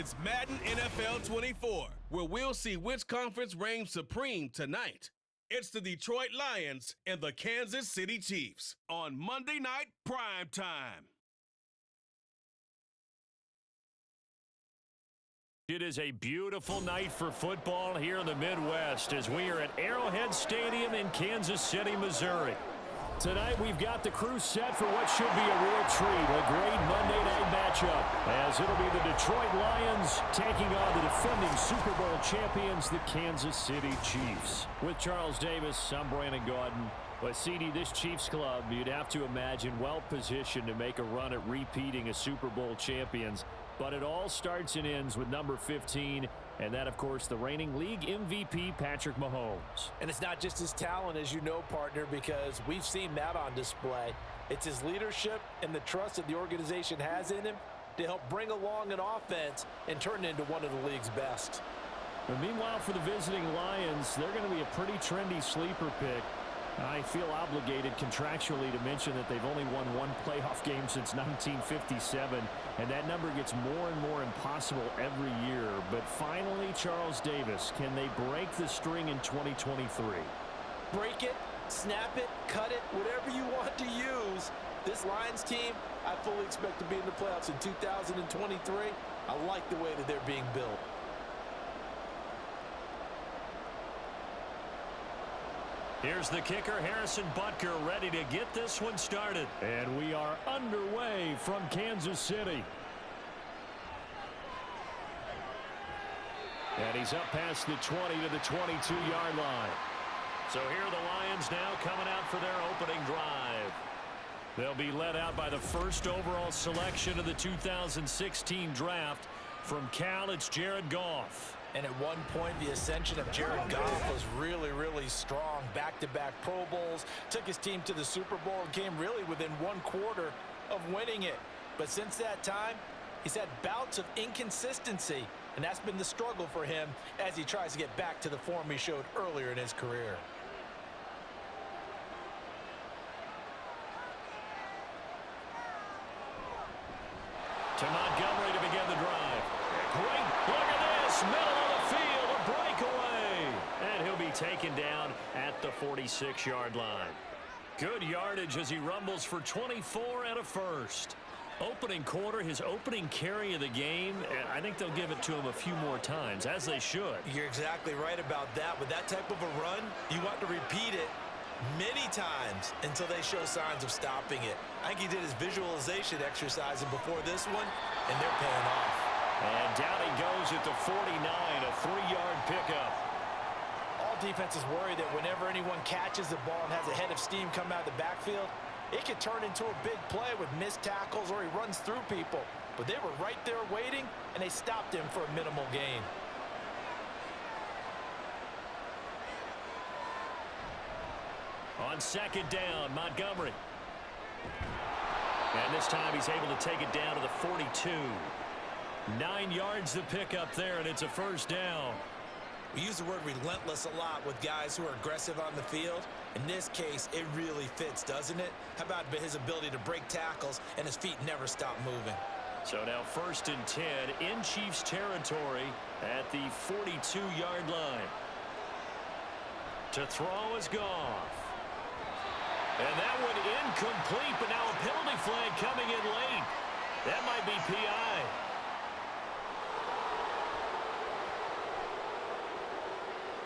It's Madden NFL 24, where we'll see which conference reigns supreme tonight. It's the Detroit Lions and the Kansas City Chiefs on Monday Night Prime Time. It is a beautiful night for football here in the Midwest as we are at Arrowhead Stadium in Kansas City, Missouri. Tonight we've got the crew set for what should be a real treat, a great Monday night matchup, as it'll be the Detroit Lions taking on the defending Super Bowl champions, the Kansas City Chiefs. With Charles Davis, I'm Brandon Gaudin. But CD, this Chiefs club, you'd have to imagine well-positioned to make a run at repeating as Super Bowl champions. But it all starts and ends with number 15, and that, of course, the reigning league MVP, Patrick Mahomes. And it's not just his talent, as you know, partner, because we've seen that on display. It's his leadership and the trust that the organization has in him to help bring along an offense and turn it into one of the league's best. But meanwhile, for the visiting Lions, they're going to be a pretty trendy sleeper pick. I feel obligated contractually to mention that they've only won one playoff game since 1957, and that number gets more and more impossible every year. But finally, Charles Davis, can they break the string in 2023? Break it, snap it, cut it, whatever you want to use. This Lions team, I fully expect to be in the playoffs in 2023. I like the way that they're being built. Here's the kicker, Harrison Butker, ready to get this one started. And we are underway from Kansas City. And he's up past the 20 to the 22-yard line. So here are the Lions now coming out for their opening drive. They'll be led out by the first overall selection of the 2016 draft. From Cal, it's Jared Goff. And at one point, the ascension of Jared Goff was really, really strong. Back-to-back Pro Bowls, took his team to the Super Bowl and came really within one quarter of winning it. But since that time, he's had bouts of inconsistency, and that's been the struggle for him as he tries to get back to the form he showed earlier in his career. To Montgomery to begin the drive. Great, look at this, middle of the field, a breakaway. And he'll be taken down at the 46-yard line. Good yardage as he rumbles for 24 and a first. Opening quarter, his opening carry of the game, and I think they'll give it to him a few more times, as they should. You're exactly right about that. With that type of a run, you want to repeat it many times until they show signs of stopping it. I think he did his visualization exercise before this one, and they're paying off. And down he goes at the 49, a 3-yard pickup. All defenses worry that whenever anyone catches the ball and has a head of steam come out of the backfield, it could turn into a big play with missed tackles or he runs through people. But they were right there waiting, and they stopped him for a minimal gain. On second down, Montgomery. And this time he's able to take it down to the 42. 9 yards to pick up there, and it's a first down. We use the word relentless a lot with guys who are aggressive on the field. In this case, it really fits, doesn't it? How about his ability to break tackles and his feet never stop moving? So now 1st and 10 in Chiefs territory at the 42-yard line. To throw is Goff. And that one incomplete, but now a penalty flag coming in late. That might be PI.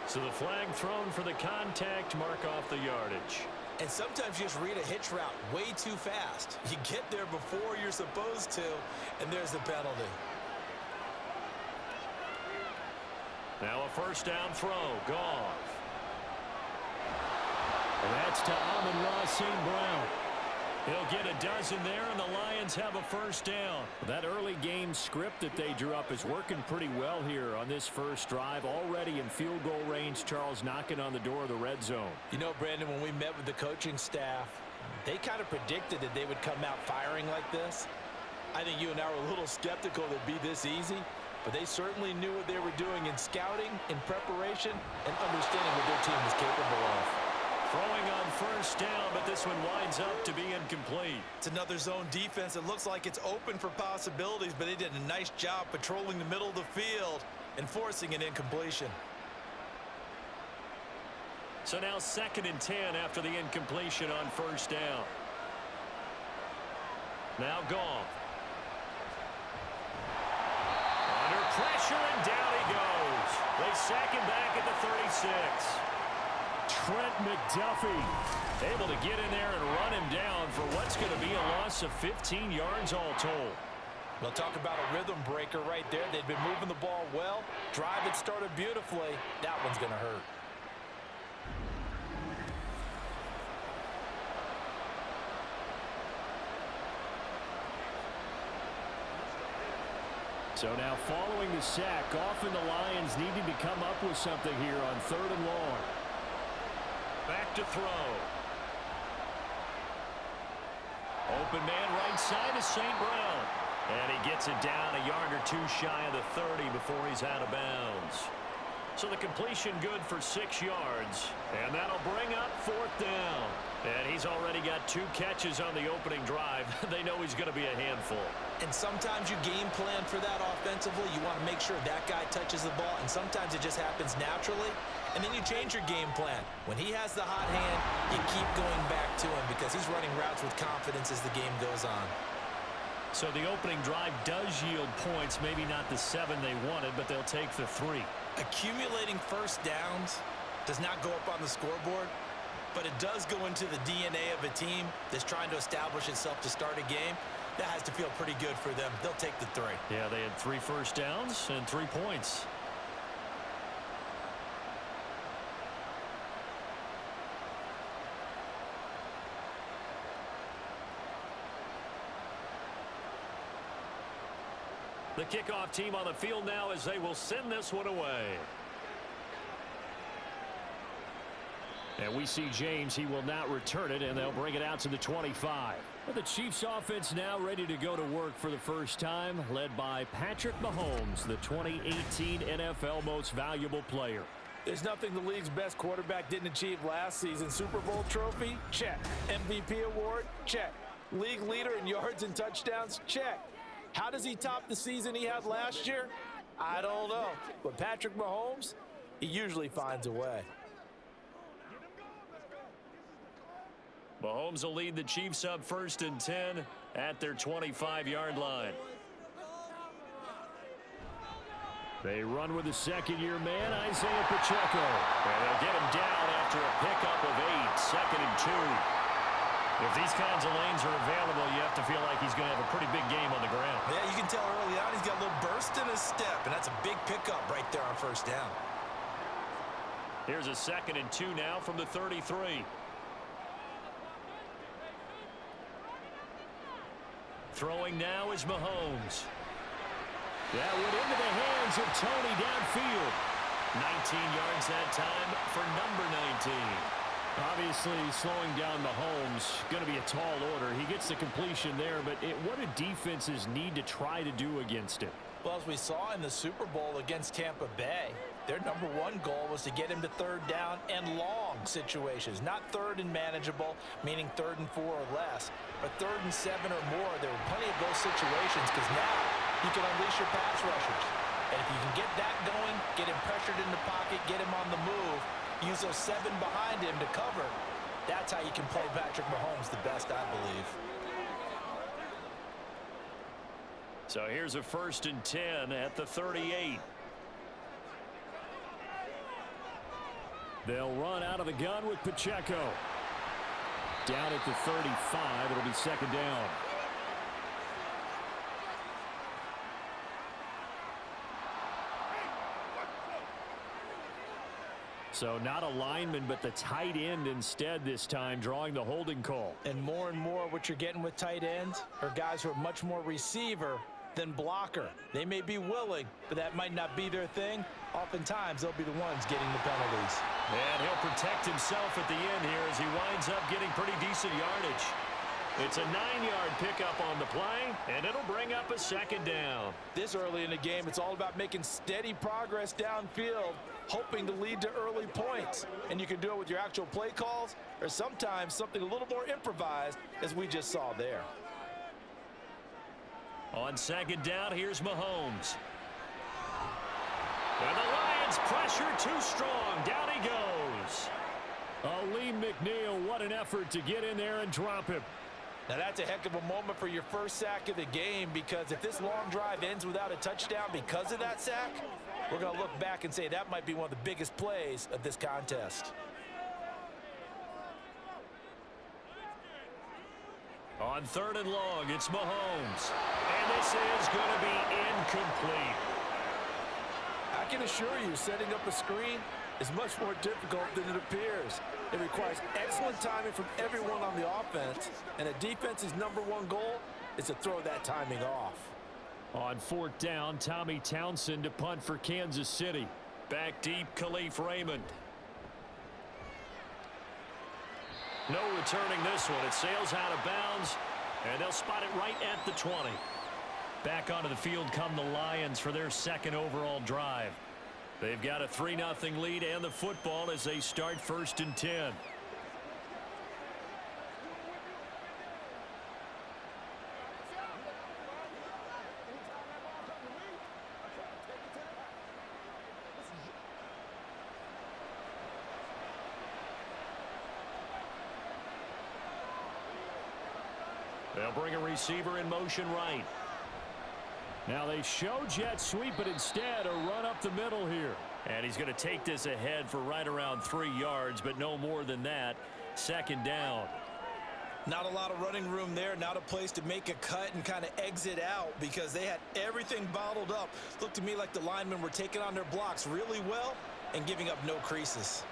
So the flag thrown for the contact, mark off the yardage. And sometimes you just read a hitch route way too fast. You get there before you're supposed to, and there's the penalty. Now a first down throw, Goff. And that's to Amon-Ra St. Brown. He'll get a dozen there, and the Lions have a first down. That early game script that they drew up is working pretty well here on this first drive. Already in field goal range, Charles knocking on the door of the red zone. You know, Brandon, when we met with the coaching staff, they kind of predicted that they would come out firing like this. I think you and I were a little skeptical that it'd be this easy, but they certainly knew what they were doing in scouting, in preparation, and understanding what their team was capable of. Throwing on first down, but this one winds up to be incomplete. It's another zone defense. It looks like it's open for possibilities, but they did a nice job patrolling the middle of the field and forcing an incompletion. So now 2nd and 10 after the incompletion on first down. Now Goff. Under pressure, and down he goes. They sack him back at the 36. Trent McDuffie able to get in there and run him down for what's going to be a loss of 15 yards all told. We'll talk about a rhythm breaker right there. They've been moving the ball well. Drive had started beautifully. That one's going to hurt. So now following the sack, Goff and the Lions needing to come up with something here on 3rd and long. Back to throw. Open man right side is St. Brown. And he gets it down a yard or two shy of the 30 before he's out of bounds. So the completion good for 6 yards. And that'll bring up 4th down. And he's already got 2 catches on the opening drive. They know he's going to be a handful. And sometimes you game plan for that offensively. You want to make sure that guy touches the ball, and sometimes it just happens naturally. And then you change your game plan. When he has the hot hand, you keep going back to him because he's running routes with confidence as the game goes on. So the opening drive does yield points, maybe not the 7 they wanted, but they'll take the 3. Accumulating first downs does not go up on the scoreboard, but it does go into the DNA of a team that's trying to establish itself to start a game. That has to feel pretty good for them. They'll take the 3. Yeah, they had 3 first downs and 3 points. The kickoff team on the field now as they will send this one away. And we see James. He will not return it, and they'll bring it out to the 25. But the Chiefs offense now ready to go to work for the first time, led by Patrick Mahomes, the 2018 NFL Most Valuable Player. There's nothing the league's best quarterback didn't achieve last season. Super Bowl trophy? Check. MVP award? Check. League leader in yards and touchdowns? Check. How does he top the season he had last year? I don't know. But Patrick Mahomes, he usually finds a way. Mahomes will lead the Chiefs up 1st and 10 at their 25-yard line. They run with the second-year man, Isaiah Pacheco. And they'll get him down after a pickup of 8, 2nd and 2. If these kinds of lanes are available, you have to feel like he's going to have a pretty big game on the ground. Yeah, you can tell early on he's got a little burst in his step, and that's a big pickup right there on first down. Here's a 2nd and 2 now from the 33. Throwing now is Mahomes. That went into the hands of Tony downfield. 19 yards that time for number 19. Obviously, slowing down Mahomes, going to be a tall order. He gets the completion there, but what do defenses need to try to do against him? Well, as we saw in the Super Bowl against Tampa Bay, their number 1 goal was to get him to 3rd down and long situations. Not 3rd and manageable, meaning 3rd and 4 or less, but 3rd and 7 or more. There were plenty of those situations because now you can unleash your pass rushers. And if you can get that going, get him pressured in the pocket, get him on the move, use those 7 behind him to cover, that's how you can play Patrick Mahomes the best, I believe. So here's a 1st and 10 at the 38. They'll run out of the gun with Pacheco. Down at the 35, it'll be 2nd down. So not a lineman, but the tight end instead this time, drawing the holding call. And more what you're getting with tight ends are guys who are much more receiver than blocker. They may be willing, but that might not be their thing. Oftentimes, they'll be the ones getting the penalties. And he'll protect himself at the end here as he winds up getting pretty decent yardage. It's a 9-yard pickup on the play, and it'll bring up a second down. This early in the game, it's all about making steady progress downfield, hoping to lead to early points. And you can do it with your actual play calls or sometimes something a little more improvised, as we just saw there. On second down, here's Mahomes. And the Lions pressure too strong. Down he goes. Lee McNeil, what an effort to get in there and drop him. Now that's a heck of a moment for your first sack of the game, because if this long drive ends without a touchdown because of that sack, we're going to look back and say that might be one of the biggest plays of this contest. On third and long, it's Mahomes. And this is going to be incomplete. I can assure you, setting up a screen is much more difficult than it appears. It requires excellent timing from everyone on the offense, and a defense's #1 goal is to throw that timing off. On fourth down, Tommy Townsend to punt for Kansas City. Back deep, Khalif Raymond. No returning this one. It sails out of bounds, and they'll spot it right at the 20. Back onto the field come the Lions for their second overall drive. They've got a 3-0 lead and the football as they start 1st and 10. They'll bring a receiver in motion right. Now they show jet sweep, but instead a run up the middle here. And he's going to take this ahead for right around 3 yards, but no more than that. Second down. Not a lot of running room there. Not a place to make a cut and kind of exit out, because they had everything bottled up. Looked to me like the linemen were taking on their blocks really well and giving up no creases.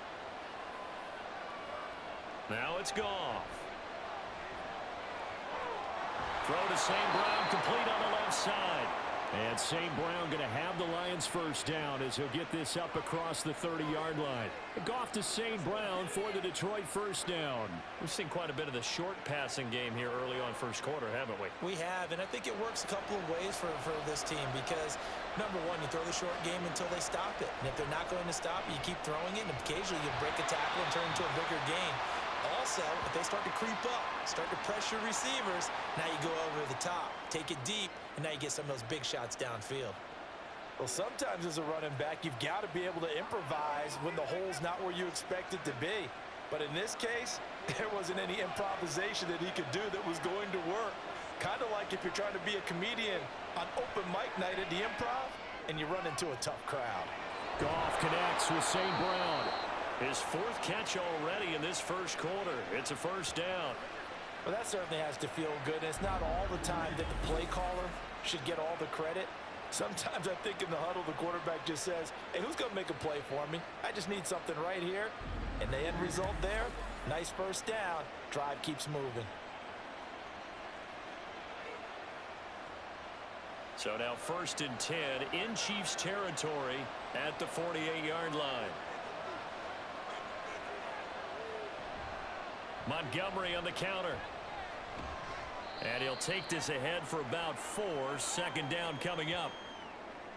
Now it's Goff. Throw to St. Brown, complete on the left side. And St. Brown going to have the Lions first down as he'll get this up across the 30-yard line. Goff to St. Brown for the Detroit first down. We've seen quite a bit of the short passing game here early on first quarter, haven't we? We have, and I think it works a couple of ways for this team, because, number one, you throw the short game until they stop it. And if they're not going to stop it, you keep throwing it, and occasionally you break a tackle and turn into a bigger gain. Also, if they start to creep up, start to pressure receivers, now you go over the top, take it deep, and now you get some of those big shots downfield. Well, sometimes as a running back, you've got to be able to improvise when the hole's not where you expect it to be. But in this case, there wasn't any improvisation that he could do that was going to work. Kind of like if you're trying to be a comedian on open mic night at the Improv, and you run into a tough crowd. Goff connects with St. Brown. His 4th catch already in this first quarter. It's a first down. Well, that certainly has to feel good. And it's not all the time that the play caller should get all the credit. Sometimes I think in the huddle, the quarterback just says, hey, who's going to make a play for me? I just need something right here. And the end result there, nice first down. Drive keeps moving. So now 1st and 10 in Chiefs territory at the 48-yard line. Montgomery on the counter. And he'll take this ahead for about 4. Second down coming up.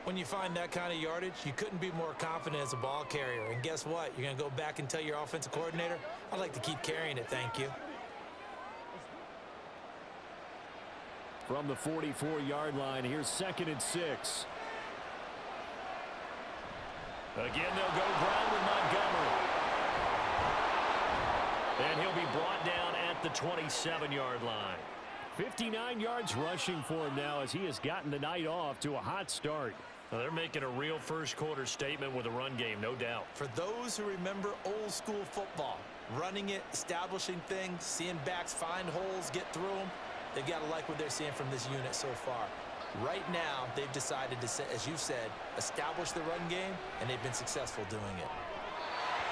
When you find that kind of yardage, you couldn't be more confident as a ball carrier. And guess what? You're going to go back and tell your offensive coordinator, I'd like to keep carrying it, thank you. From the 44-yard line, here's 2nd and 6. Again, they'll go ground with Montgomery. And he'll be brought down at the 27-yard line. 59 yards rushing for him now as he has gotten the night off to a hot start. Well, they're making a real first quarter statement with a run game, no doubt. For those who remember old school football, running it, establishing things, seeing backs find holes, get through them, they've got to like what they're seeing from this unit so far. Right now, they've decided to, as you said, establish the run game, and they've been successful doing it.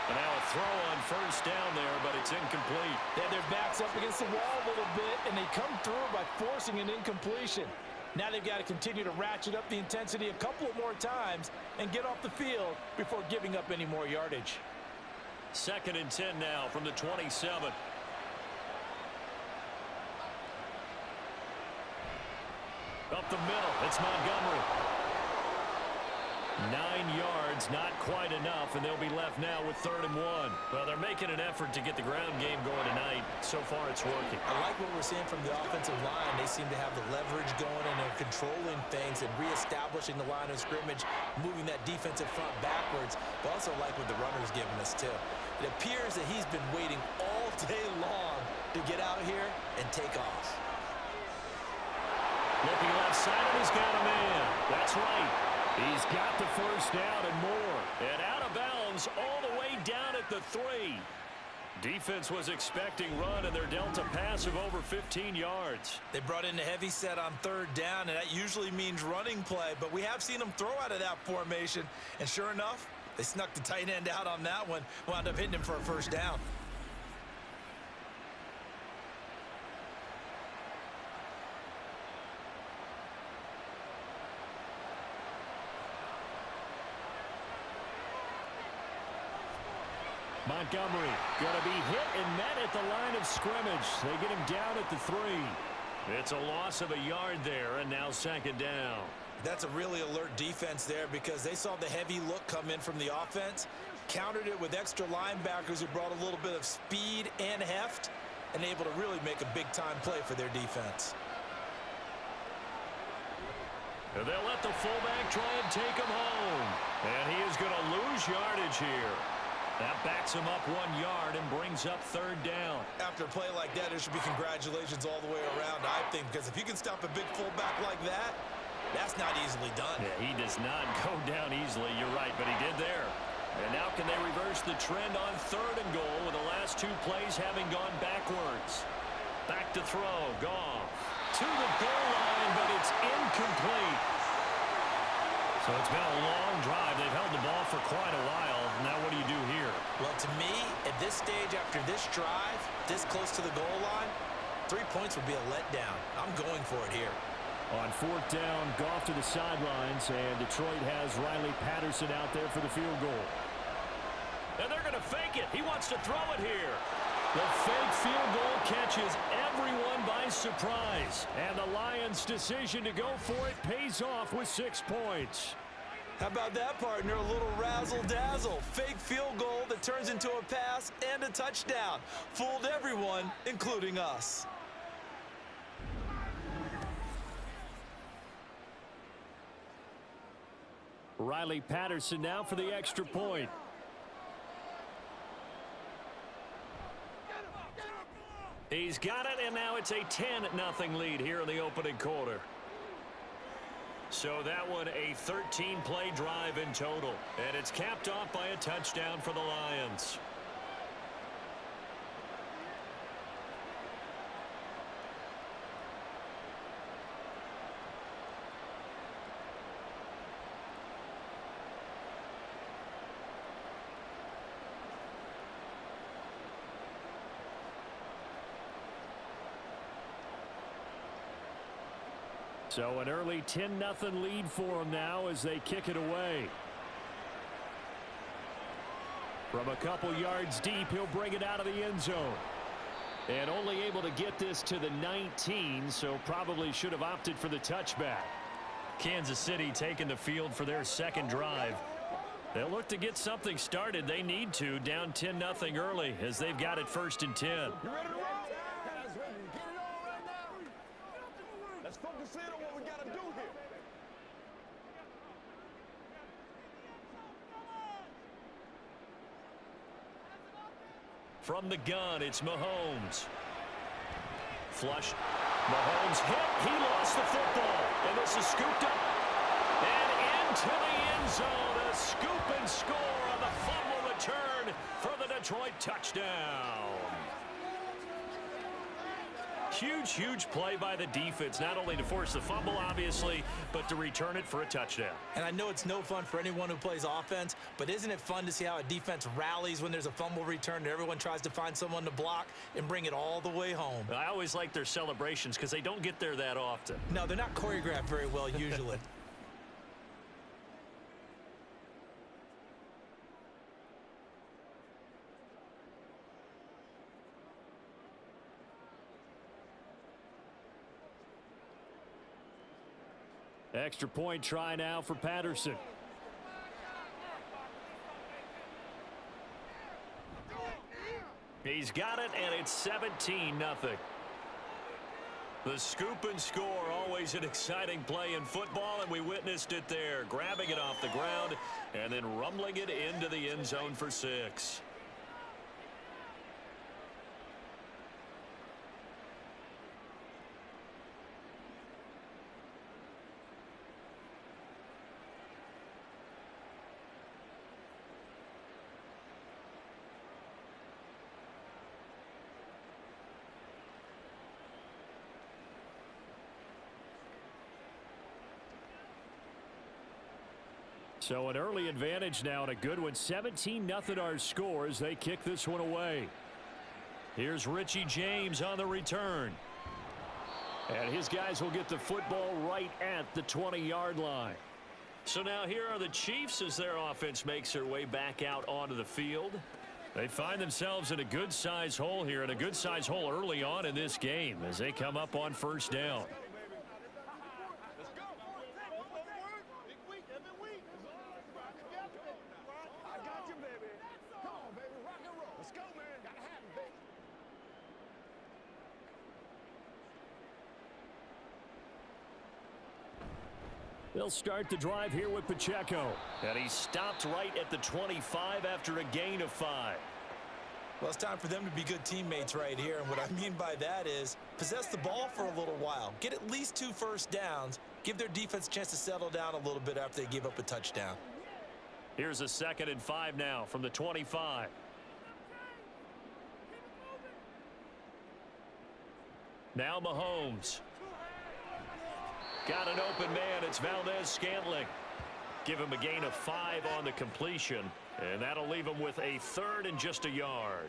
And now a throw on first down there, but it's incomplete. They had their backs up against the wall a little bit, and they come through by forcing an incompletion. Now they've got to continue to ratchet up the intensity a couple of more times and get off the field before giving up any more yardage. 2nd and 10 now from the 27. Up the middle, it's Montgomery. 9 yards, not quite enough, and they'll be left now with 3rd and 1. Well, they're making an effort to get the ground game going tonight. So far, it's working. I like what we're seeing from the offensive line. They seem to have the leverage going, and they're controlling things and reestablishing the line of scrimmage, moving that defensive front backwards. But also like what the runner's giving us, too. It appears that he's been waiting all day long to get out here and take off. Looking left side, and he's got a man. That's right. He's got the first down and more. And out of bounds all the way down at the 3. Defense was expecting run, and they're dealt a pass of over 15 yards. They brought in the heavy set on 3rd down, and that usually means running play. But we have seen them throw out of that formation. And sure enough, they snuck the tight end out on that one. Wound up hitting him for a first down. Montgomery going to be hit and met at the line of scrimmage. They get him down at the 3. It's a loss of a yard there, and now 2nd down. That's a really alert defense there because they saw the heavy look come in from the offense, countered it with extra linebackers who brought a little bit of speed and heft, and able to really make a big-time play for their defense. And they'll let the fullback try and take him home. And he is going to lose yardage here. That backs him up 1 yard and brings up 3rd down. After a play like that, there should be congratulations all the way around, I think, because if you can stop a big fullback like that, that's not easily done. Yeah, he does not go down easily, you're right, but he did there. And now can they reverse the trend on 3rd and goal with the last 2 plays having gone backwards? Back to throw, Goff. To the goal line, but it's incomplete. So it's been a long drive. They've held the ball for quite a while. Now what do you do here? Well, to me, at this stage after this drive, this close to the goal line, 3 points would be a letdown. I'm going for it here. On 4th down, Goff to the sidelines, and Detroit has Riley Patterson out there for the field goal. And they're going to fake it. He wants to throw it here. The fake field goal catches everyone by surprise. And the Lions' decision to go for it pays off with 6 points. How about that, partner? A little razzle-dazzle. Fake field goal that turns into a pass and a touchdown. Fooled everyone, including us. Riley Patterson now for the extra point. He's got it, and now it's a 10-0 lead here in the opening quarter. So that one a 13-play drive in total, and it's capped off by a touchdown for the Lions. So an early 10-0 lead for them now as they kick it away. From a couple yards deep, he'll bring it out of the end zone. And only able to get this to the 19, so probably should have opted for the touchback. Kansas City taking the field for their second drive. They'll look to get something started. They need to, down 10-0 early as they've got it 1st and 10. Let's focus in on what we got to do here. From the gun, it's Mahomes. Flush. Mahomes hit. He lost the football. And this is scooped up. And into the end zone. A scoop and score on the fumble return for the Detroit touchdown. Huge, huge play by the defense, not only to force the fumble, obviously, but to return it for a touchdown. And I know it's no fun for anyone who plays offense, but isn't it fun to see how a defense rallies when there's a fumble return and everyone tries to find someone to block and bring it all the way home? I always like their celebrations because they don't get there that often. No, they're not choreographed very well usually. Extra point try now for Patterson. He's got it, and it's 17-0. The scoop and score, always an exciting play in football, and we witnessed it there. Grabbing it off the ground and then rumbling it into the end zone for 6. So an early advantage now and a good one. 17-0 our score as they kick this one away. Here's Richie James on the return. And his guys will get the football right at the 20-yard line. So now here are the Chiefs as their offense makes their way back out onto the field. They find themselves in a good-sized hole here, and a good-sized hole early on in this game as they come up on first down. They'll start the drive here with Pacheco. And he stopped right at the 25 after a gain of 5. Well, it's time for them to be good teammates right here. And what I mean by that is possess the ball for a little while. Get at least 2 first downs. Give their defense a chance to settle down a little bit after they give up a touchdown. Here's a 2nd and 5 now from the 25. Now Mahomes. Got an open man. It's Valdez-Scantling. Give him a gain of 5 on the completion, and that'll leave him with a 3rd and just a yard.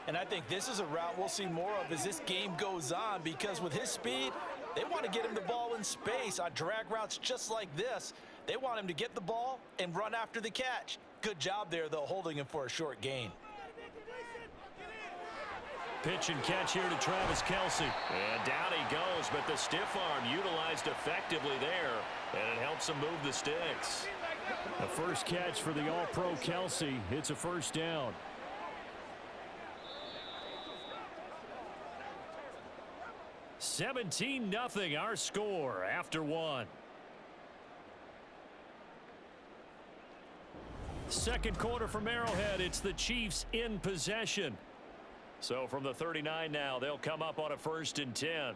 And I think this is a route we'll see more of as this game goes on, because with his speed, they want to get him the ball in space on drag routes just like this. They want him to get the ball and run after the catch. Good job there, though, holding him for a short gain. Pitch and catch here to Travis Kelce. And down he goes, but the stiff arm utilized effectively there, and it helps him move the sticks. The first catch for the All-Pro Kelce. It's a first down. $17-0 our score after 1. Second quarter from Arrowhead. It's the Chiefs in possession. So from the 39 now, they'll come up on a 1st and 10.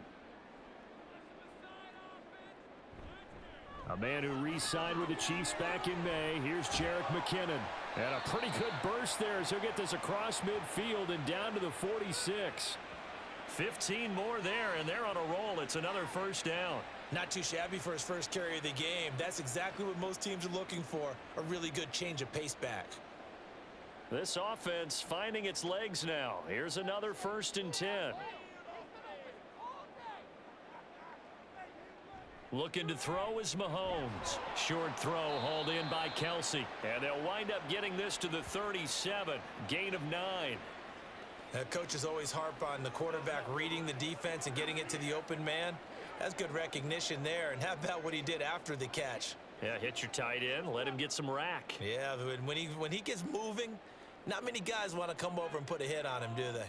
A man who re-signed with the Chiefs back in May. Here's Jerick McKinnon. And a pretty good burst there as he'll get this across midfield and down to the 46. 15 more there, and they're on a roll. It's another first down. Not too shabby for his first carry of the game. That's exactly what most teams are looking for, a really good change of pace back. This offense finding its legs now. Here's another 1st and 10. Looking to throw is Mahomes. Short throw hauled in by Kelce. And they'll wind up getting this to the 37. Gain of 9. Coaches always harp on the quarterback reading the defense and getting it to the open man. That's good recognition there. And how about what he did after the catch? Yeah, hit your tight end. Let him get some rack. Yeah, when he gets moving, not many guys want to come over and put a hit on him, do they?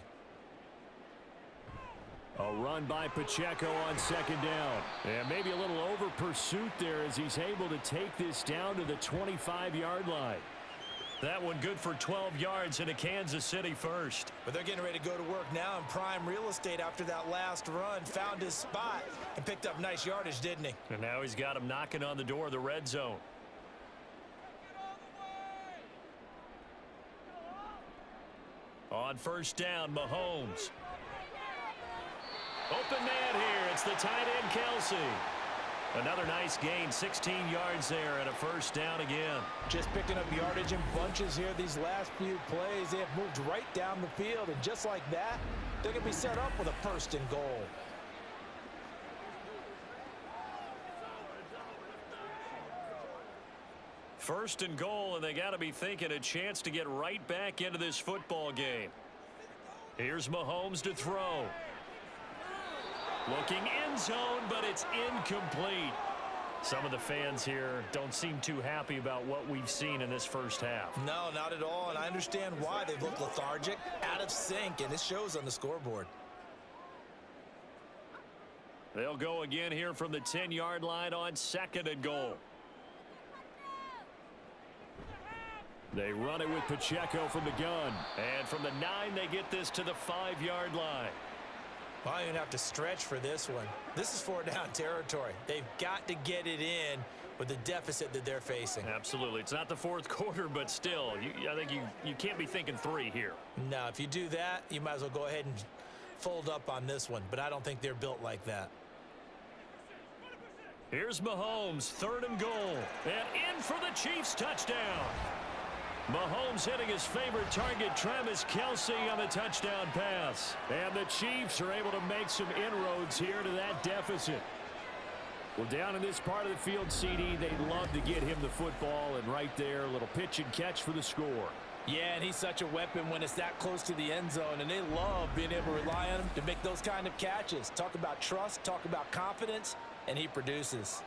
A run by Pacheco on 2nd down. And maybe a little over pursuit there as he's able to take this down to the 25-yard line. That one good for 12 yards in a Kansas City first. But they're getting ready to go to work now in prime real estate after that last run. Found his spot and picked up nice yardage, didn't he? And now he's got him knocking on the door of the red zone. On 1st down, Mahomes. Open man here. It's the tight end, Kelce. Another nice gain, 16 yards there, and a first down again. Just picking up yardage in bunches here these last few plays. They have moved right down the field, and just like that, they're going to be set up with a 1st and goal. First and goal, and they got to be thinking a chance to get right back into this football game. Here's Mahomes to throw. Looking end zone, but it's incomplete. Some of the fans here don't seem too happy about what we've seen in this first half. No, not at all, and I understand why. They look lethargic, out of sync, and it shows on the scoreboard. They'll go again here from the 10-yard line on 2nd and goal. They run it with Pacheco from the gun. And from the 9, they get this to the 5-yard line. Well, I don't even have to stretch for this one. This is 4-down territory. They've got to get it in with the deficit that they're facing. Absolutely. It's not the fourth quarter, but still, I think you can't be thinking 3 here. No, if you do that, you might as well go ahead and fold up on this one. But I don't think they're built like that. Here's Mahomes, 3rd and goal. And in for the Chiefs touchdown. Mahomes hitting his favorite target, Travis Kelce, on the touchdown pass. And the Chiefs are able to make some inroads here to that deficit. Well, down in this part of the field, CD, they'd love to get him the football, and right there, a little pitch and catch for the score. Yeah, and he's such a weapon when it's that close to the end zone, and they love being able to rely on him to make those kind of catches. Talk about trust, talk about confidence, and he produces.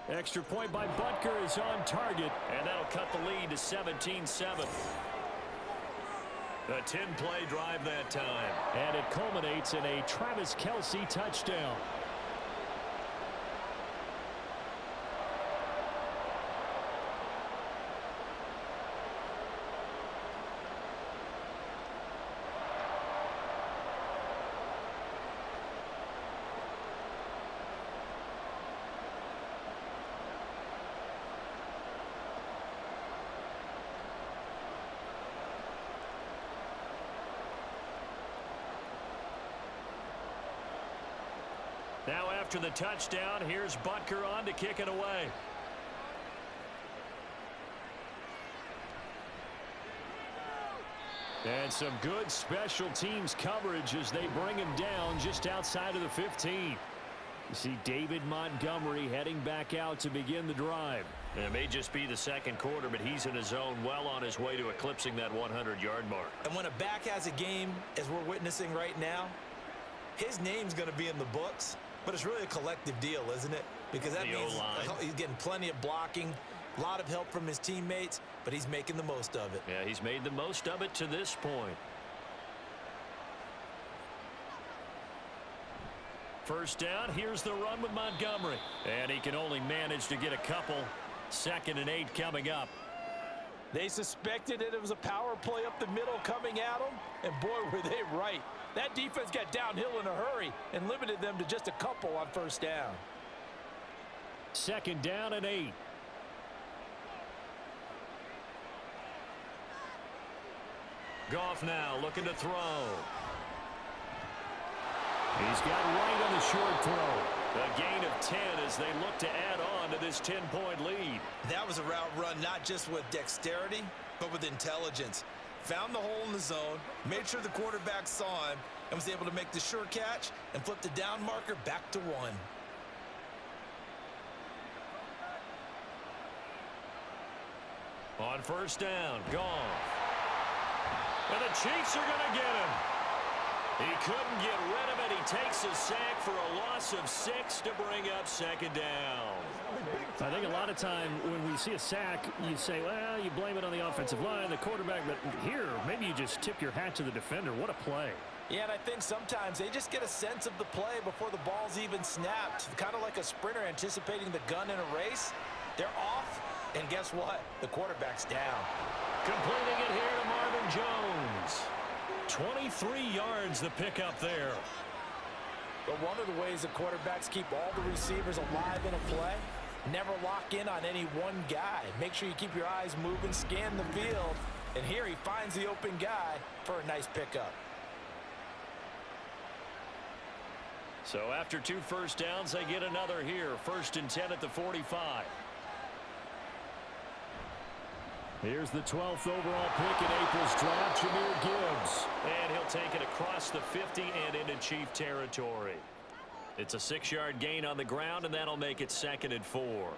Extra point by Butker is on target, and that'll cut the lead to 17-7. A 10-play drive that time. And it culminates in a Travis Kelce touchdown. Now after the touchdown, here's Butker on to kick it away. And some good special teams coverage as they bring him down just outside of the 15. You see David Montgomery heading back out to begin the drive. And it may just be the second quarter, but he's in his zone, well on his way to eclipsing that 100-yard mark. And when a back has a game, as we're witnessing right now, his name's going to be in the books. But it's really a collective deal, isn't it? Because that means he's getting plenty of blocking, a lot of help from his teammates, but he's making the most of it. Yeah, he's made the most of it to this point. First down, here's the run with Montgomery. And he can only manage to get a couple. 2nd and 8 coming up. They suspected it was a power play up the middle coming at them, and boy, were they right. That defense got downhill in a hurry and limited them to just a couple on first down. 2nd down and 8. Goff now looking to throw. He's got right on the short throw. A gain of 10 as they look to add on to this 10-point lead. That was a route run not just with dexterity, but with intelligence. Found the hole in the zone, made sure the quarterback saw him, and was able to make the sure catch and flip the down marker back to 1. On first down, Goff. And the Chiefs are going to get him. He couldn't get rid of it. He takes a sack for a loss of 6 to bring up 2nd down. I think a lot of time when we see a sack, you say, well, you blame it on the offensive line, the quarterback, but here, maybe you just tip your hat to the defender. What a play. Yeah, and I think sometimes they just get a sense of the play before the ball's even snapped. Kind of like a sprinter anticipating the gun in a race. They're off, and guess what? The quarterback's down. Completing it here to Marvin Jones. 23 yards the pickup there. But one of the ways the quarterbacks keep all the receivers alive in a play, never lock in on any one guy. Make sure you keep your eyes moving, scan the field, and here he finds the open guy for a nice pickup. So after 2 first downs, they get another here. 1st and 10 at the 45. Here's the 12th overall pick in April's draft, Jahmyr Gibbs. And he'll take it across the 50 and into Chief territory. It's a 6-yard gain on the ground, and that'll make it 2nd and 4.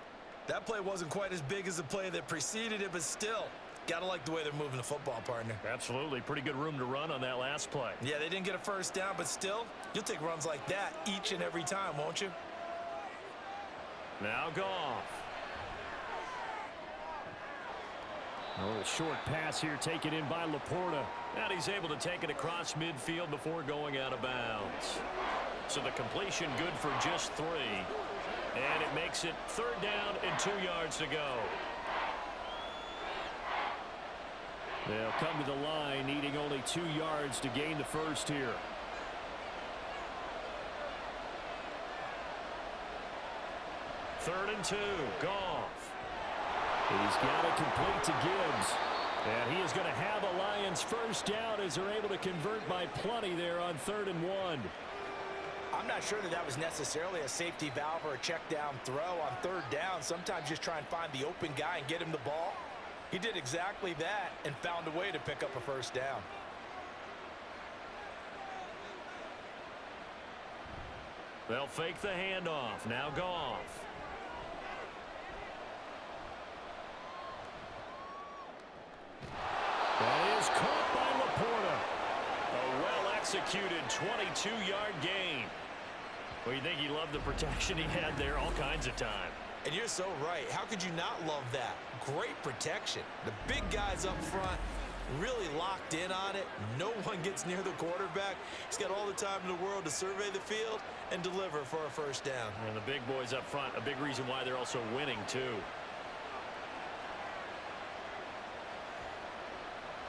That play wasn't quite as big as the play that preceded it, but still, Gotta like the way they're moving the football, partner. Absolutely. Pretty good room to run on that last play. Yeah, they didn't get a first down, but still, you'll take runs like that each and every time, won't you? Now Goff. A little short pass here taken in by Laporta. And he's able to take it across midfield before going out of bounds. So the completion good for just 3. And it makes it 3rd down and 2 yards to go. They'll come to the line needing only 2 yards to gain the first here. Third and 2. Goff. He's got it complete to Gibbs. And he is going to have a Lions first down as they're able to convert by plenty there on 3rd and 1. I'm not sure that was necessarily a safety valve or a check down throw on 3rd down. Sometimes just try and find the open guy and get him the ball. He did exactly that and found a way to pick up a first down. They'll fake the handoff. Now Goff. That is caught by Laporta. A well-executed 22-yard gain. Well, you think he loved the protection he had there all kinds of time. And you're so right. How could you not love that? Great protection. The big guys up front really locked in on it. No one gets near the quarterback. He's got all the time in the world to survey the field and deliver for a first down. And the big boys up front, a big reason why they're also winning, too.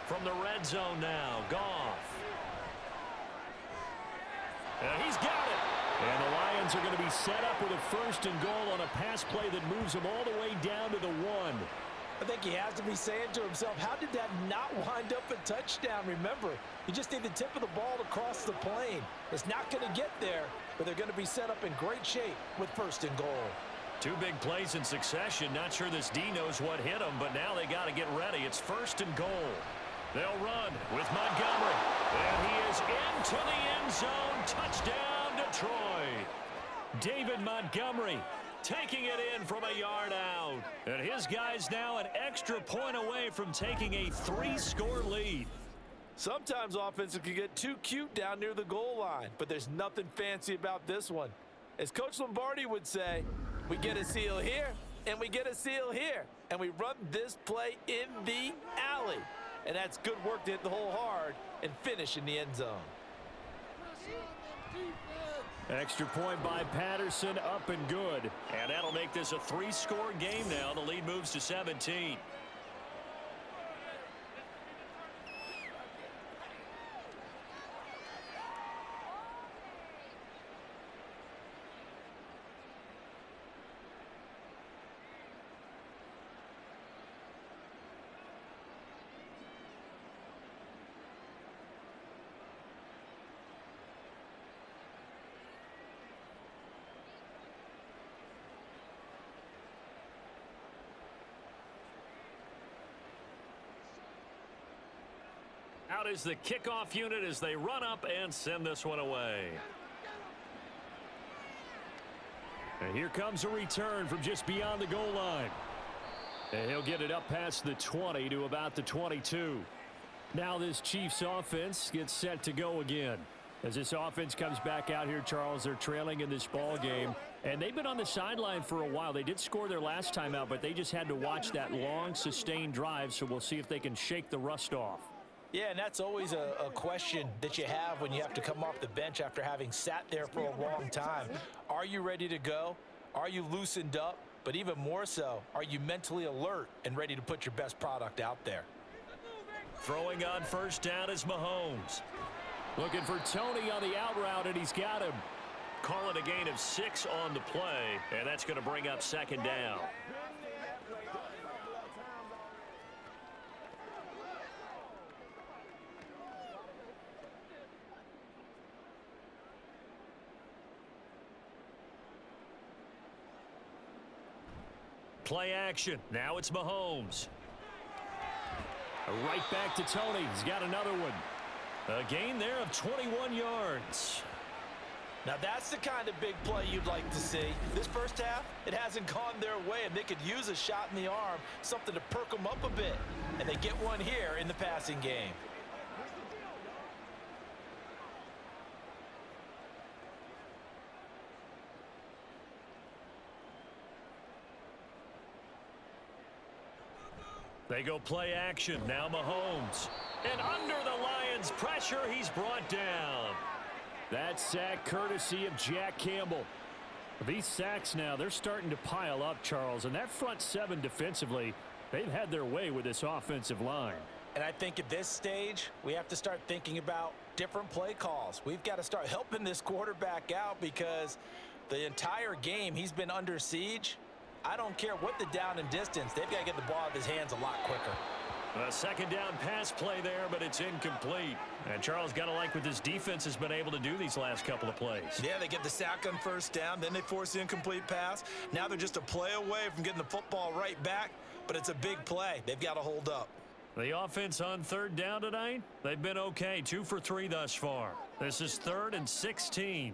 From the red zone now, Goff. And he's got it. And the Lions are going to be set up with a 1st and goal on a pass play that moves them all the way down to the 1. I think he has to be saying to himself, how did that not wind up a touchdown? Remember, you just need the tip of the ball to cross the plane. It's not going to get there, but they're going to be set up in great shape with 1st and goal. 2 big plays in succession. Not sure this D knows what hit him, but now they got to get ready. It's 1st and goal. They'll run with Montgomery. And he is into the end zone. Touchdown, Detroit. David Montgomery taking it in from a yard out. And his guys now an extra point away from taking a 3-score lead. Sometimes offenses can get too cute down near the goal line, but there's nothing fancy about this one. As Coach Lombardi would say, we get a seal here, and we get a seal here, and we run this play in the alley. And that's good work to hit the hole hard and finish in the end zone. Extra point by Patterson, up and good. And that'll make this a 3-score game now. The lead moves to 17. Out is the kickoff unit as they run up and send this one away. And here comes a return from just beyond the goal line. And he'll get it up past the 20 to about the 22. Now this Chiefs offense gets set to go again. As this offense comes back out here, Charles, they're trailing in this ball game. And they've been on the sideline for a while. They did score their last time out, but they just had to watch that long, sustained drive. So we'll see if they can shake the rust off. Yeah, and that's always a question that you have when you have to come off the bench after having sat there for a long time. Are you ready to go? Are you loosened up? But even more so, are you mentally alert and ready to put your best product out there? Throwing on first down is Mahomes. Looking for Tony on the out route, and he's got him. Calling a gain of 6 on the play, and that's going to bring up 2nd down. Play action. Now it's Mahomes. Right back to Tony. He's got another one. A gain there of 21 yards. Now that's the kind of big play you'd like to see. This first half, it hasn't gone their way, and they could use a shot in the arm, something to perk them up a bit. And they get one here in the passing game. They go play action. Now Mahomes. And under the Lions' pressure, he's brought down. That sack courtesy of Jack Campbell. These sacks now, they're starting to pile up, Charles. And that front seven defensively, they've had their way with this offensive line. And I think at this stage, we have to start thinking about different play calls. We've got to start helping this quarterback out because the entire game he's been under siege. I don't care what the down and distance. They've got to get the ball out of his hands a lot quicker. A second down pass play there, but it's incomplete. And Charles, got to like what this defense has been able to do these last couple of plays. Yeah, they get the sack on first down, then they force the incomplete pass. Now they're just a play away from getting the football right back, but it's a big play. They've got to hold up. The offense on third down tonight, they've been okay, 2 for 3 thus far. This is 3rd and 16.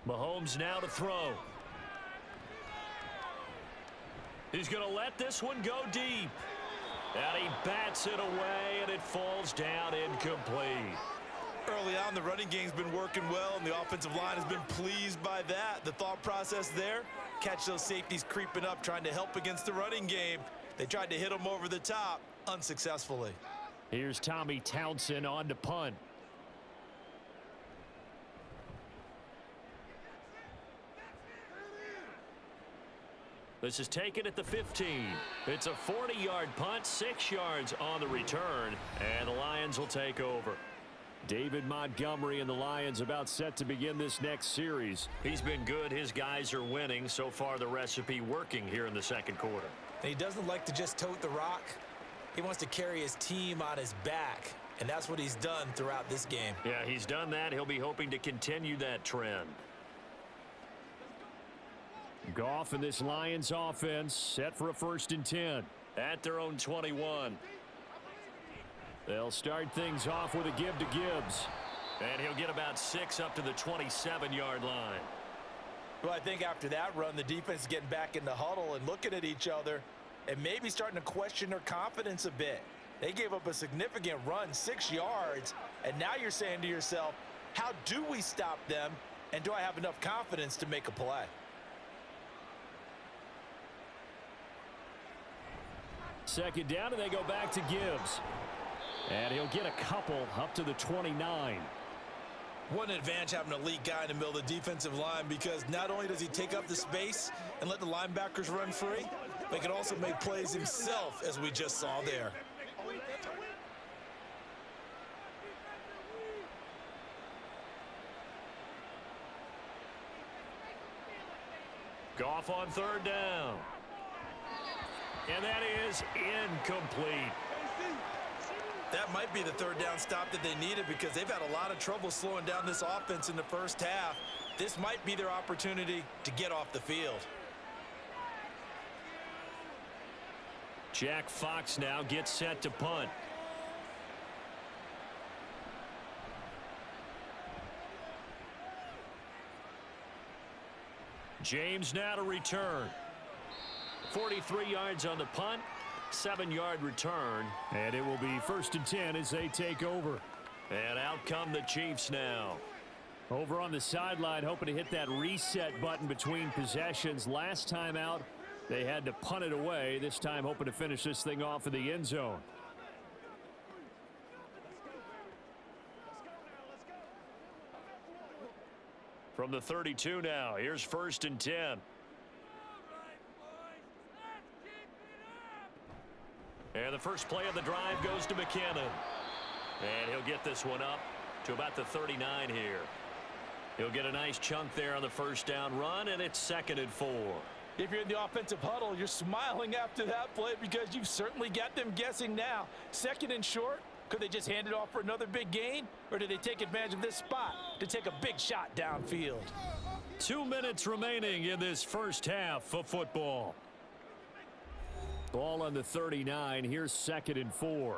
Mahomes now to throw. He's going to let this one go deep. And he bats it away, and it falls down incomplete. Early on, the running game's been working well, and the offensive line has been pleased by that. The thought process there, catch those safeties creeping up, trying to help against the running game. They tried to hit them over the top, unsuccessfully. Here's Tommy Townsend on to punt. This is taken at the 15. It's a 40-yard punt, 6 yards on the return, and the Lions will take over. David Montgomery and the Lions about set to begin this next series. He's been good. His guys are winning. So far, the recipe working here in the second quarter. He doesn't like to just tote the rock. He wants to carry his team on his back, and that's what he's done throughout this game. Yeah, he's done that. He'll be hoping to continue that trend. Goff and this Lions offense set for a 1st and 10 at their own 21. They'll start things off with a give to Gibbs. And he'll get about 6 up to the 27-yard line. Well, I think after that run, the defense is getting back in the huddle and looking at each other and maybe starting to question their confidence a bit. They gave up a significant run, 6 yards, and now you're saying to yourself, how do we stop them, and do I have enough confidence to make a play? Second down, and they go back to Gibbs. And he'll get a couple up to the 29. What an advantage having an elite guy in the middle of the defensive line, because not only does he take up the space and let the linebackers run free, but he can also make plays himself, as we just saw there. Goff on third down. And that is incomplete. That might be the third down stop that they needed, because they've had a lot of trouble slowing down this offense in the first half. This might be their opportunity to get off the field. Jack Fox now gets set to punt. James now to return. 43 yards on the punt, 7-yard return, and it will be 1st and 10 as they take over. And out come the Chiefs now. Over on the sideline, hoping to hit that reset button between possessions. Last time out, they had to punt it away. This time, hoping to finish this thing off in the end zone. From the 32 now, here's 1st and 10. And the first play of the drive goes to McKinnon. And he'll get this one up to about the 39 here. He'll get a nice chunk there on the first down run, and it's 2nd and 4. If you're in the offensive huddle, you're smiling after that play, because you've certainly got them guessing now. 2nd and short, could they just hand it off for another big gain? Or do they take advantage of this spot to take a big shot downfield? 2 minutes remaining in this first half of football. Ball on the 39. Here's 2nd and 4.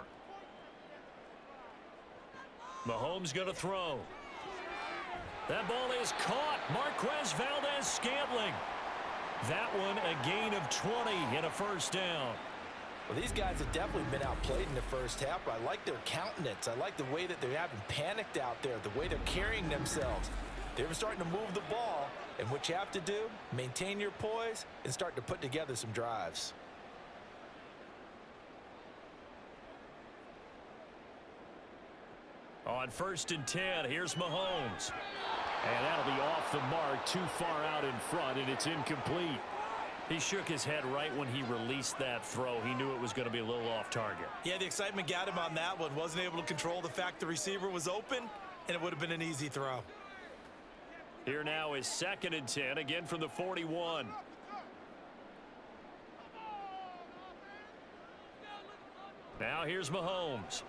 Mahomes going to throw. That ball is caught. Marquez Valdez-Scantling. That one a gain of 20 and a first down. Well, these guys have definitely been outplayed in the first half, but I like their countenance. I like the way that they're having panicked out there, the way they're carrying themselves. They're starting to move the ball, and what you have to do, maintain your poise and start to put together some drives. On 1st and 10, here's Mahomes. And that'll be off the mark, too far out in front, and it's incomplete. He shook his head right when he released that throw. He knew it was going to be a little off target. Yeah, the excitement got him on that one. Wasn't able to control the fact the receiver was open, and it would have been an easy throw. Here now is 2nd and 10, again from the 41. Now here's Mahomes.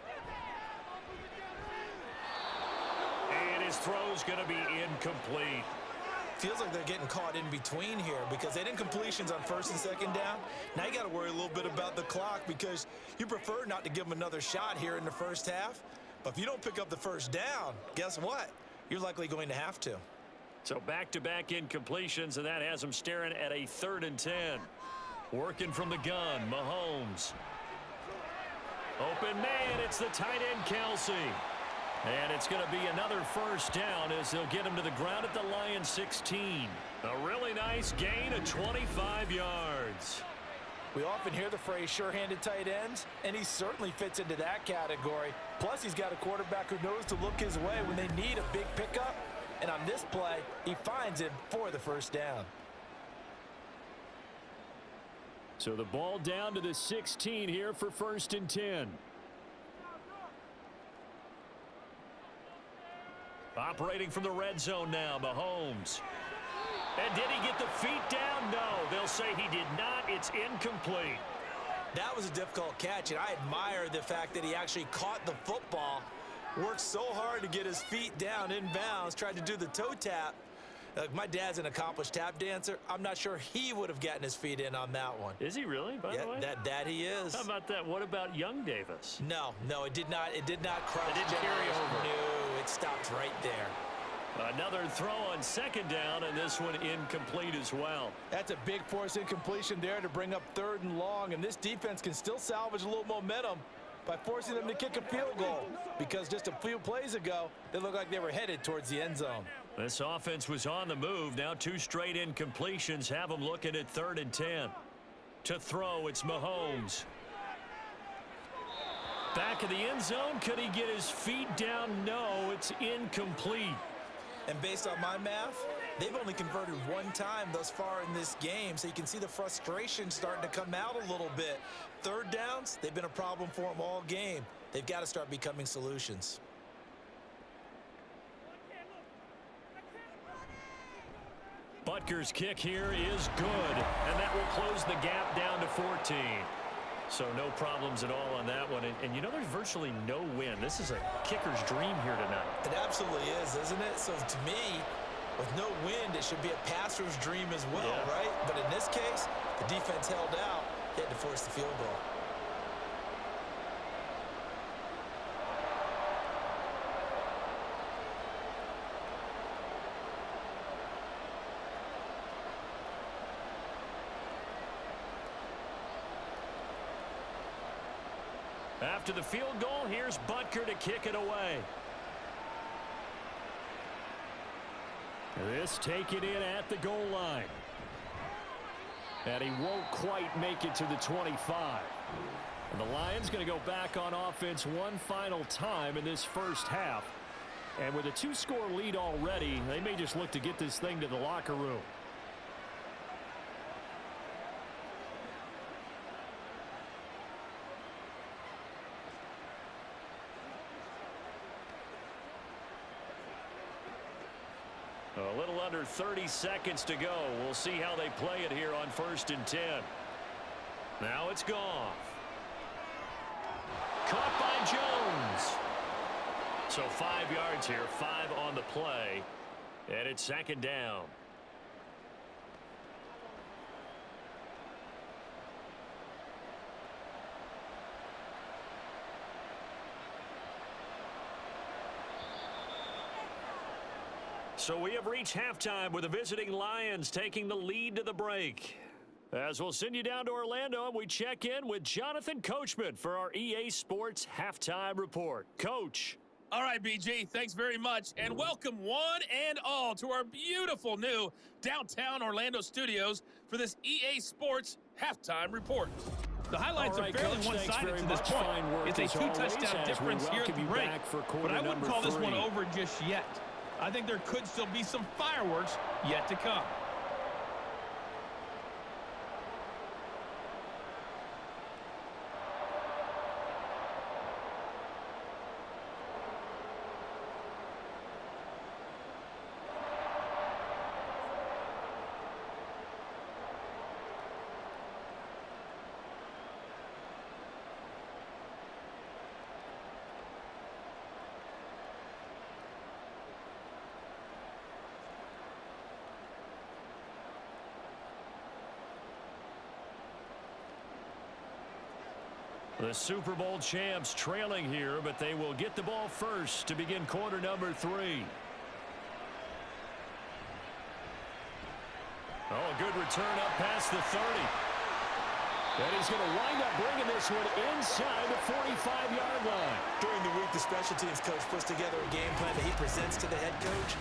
And his throw's going to be incomplete. Feels like they're getting caught in between here because they didn't completions on 1st and 2nd down. Now you got to worry a little bit about the clock because you prefer not to give them another shot here in the first half. But if you don't pick up the first down, guess what? You're likely going to have to. So back-to-back incompletions, and that has them staring at a 3rd and 10. Working from the gun, Mahomes. Open man, it's the tight end, Kelsey. And it's going to be another first down as they'll get him to the ground at the Lions 16. A really nice gain of 25 yards. We often hear the phrase sure-handed tight ends, and he certainly fits into that category. Plus, he's got a quarterback who knows to look his way when they need a big pickup. And on this play, he finds him for the first down. So the ball down to the 16 here for 1st and 10. Operating from the red zone now, Mahomes. And did he get the feet down? No, they'll say he did not. It's incomplete. That was a difficult catch, and I admire the fact that he actually caught the football, worked so hard to get his feet down inbounds, tried to do the toe tap. My dad's an accomplished tap dancer. I'm not sure he would have gotten his feet in on that one. Is he really, by the way? That he is. How about that? What about young Davis? No, it did not. It did not cross. It didn't carry over. No, it stopped right there. Another throw on 2nd down, and this one incomplete as well. That's a big force incompletion there to bring up 3rd and long, and this defense can still salvage a little momentum by forcing them to kick a field goal because just a few plays ago, they looked like they were headed towards the end zone. This offense was on the move. Now 2 straight incompletions have them looking at 3rd and 10. To throw, it's Mahomes. Back of the end zone. Could he get his feet down? No, it's incomplete. And based on my math, they've only converted 1 time thus far in this game, so you can see the frustration starting to come out a little bit. 3rd downs, they've been a problem for them all game. They've got to start becoming solutions. Butker's kick here is good, and that will close the gap down to 14. So no problems at all on that one. And you know, there's virtually no wind. This is a kicker's dream here tonight. It absolutely is, isn't it? So to me, with no wind, it should be a passer's dream as well, right? But in this case, the defense held out. They had to force the field goal. After the field goal, here's Butker to kick it away. This taken in at the goal line. And he won't quite make it to the 25. And the Lions going to go back on offense one final time in this first half. And with a 2-score lead already, they may just look to get this thing to the locker room. A little under 30 seconds to go. We'll see how they play it here on 1st and 10. Now it's gone. Caught by Jones. So 5 yards here, 5 on the play. And it's 2nd down. So we have reached halftime with the visiting Lions taking the lead to the break. As we'll send you down to Orlando, and we check in with Jonathan Coachman for our EA Sports Halftime Report. Coach. All right, BG, thanks very much, and welcome one and all to our beautiful new downtown Orlando studios for this EA Sports Halftime Report. The highlights are fairly one-sided to this point. It's a two-touchdown difference here at the break, but I wouldn't call this one over just yet. I think there could still be some fireworks yet to come. The Super Bowl champs trailing here, but they will get the ball first to begin quarter number 3. Oh, a good return up past the 30. And he's going to wind up bringing this one inside the 45-yard line. During the week, the special teams coach puts together a game plan that he presents to the head coach.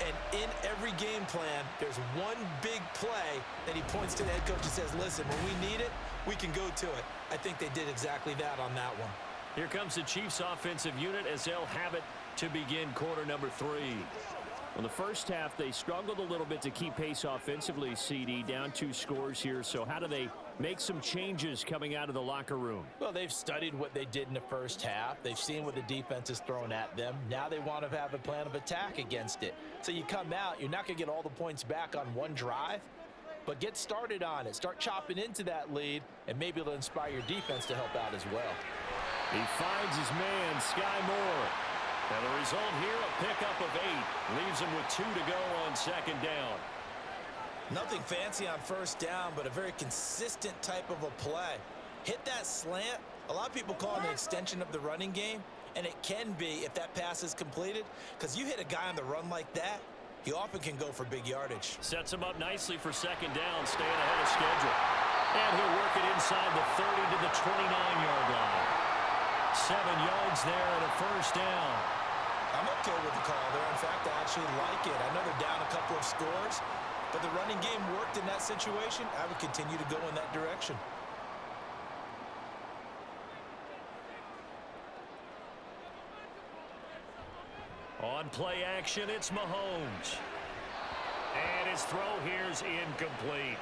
And in every game plan, there's one big play that he points to the head coach and says, listen, when we need it, we can go to it. I think they did exactly that on that one. Here comes the Chiefs offensive unit as they'll have it to begin quarter number 3. In the first half, they struggled a little bit to keep pace offensively, CD, down 2 scores here. So how do they make some changes coming out of the locker room? Well, they've studied what they did in the first half. They've seen what the defense is throwing at them. Now they want to have a plan of attack against it. So you come out, you're not going to get all the points back on one drive, but get started on it. Start chopping into that lead, and maybe it'll inspire your defense to help out as well. He finds his man, Sky Moore. And the result here, a pickup of 8. Leaves him with 2 to go on second down. Nothing fancy on first down, but a very consistent type of a play. Hit that slant. A lot of people call it an extension of the running game, and it can be if that pass is completed, because you hit a guy on the run like that, he often can go for big yardage. Sets him up nicely for second down, staying ahead of schedule. And he'll work it inside the 30 to the 29-yard line. 7 yards there and a first down. I'm okay with the call there. In fact, I actually like it. I know they're down a couple of scores, but the running game worked in that situation. I would continue to go in that direction. On play action, it's Mahomes. And his throw here's incomplete.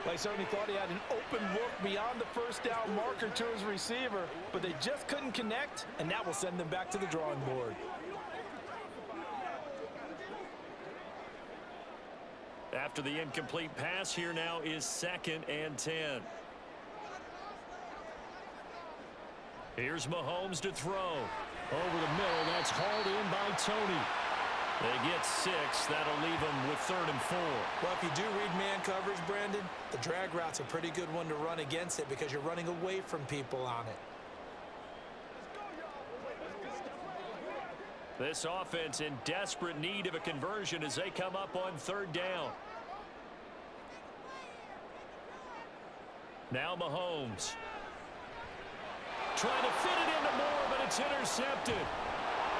They certainly thought he had an open look beyond the first down marker to his receiver, but they just couldn't connect, and that will send them back to the drawing board. After the incomplete pass, here now is 2nd and 10. Here's Mahomes to throw. Over the middle, that's hauled in by Tony. They get 6. That'll leave them with 3rd and 4. Well, if you do read man coverage, Brandon, the drag route's a pretty good one to run against it because you're running away from people on it. This offense in desperate need of a conversion as they come up on 3rd down. Now Mahomes. Trying to fit it into Moore, but it's intercepted.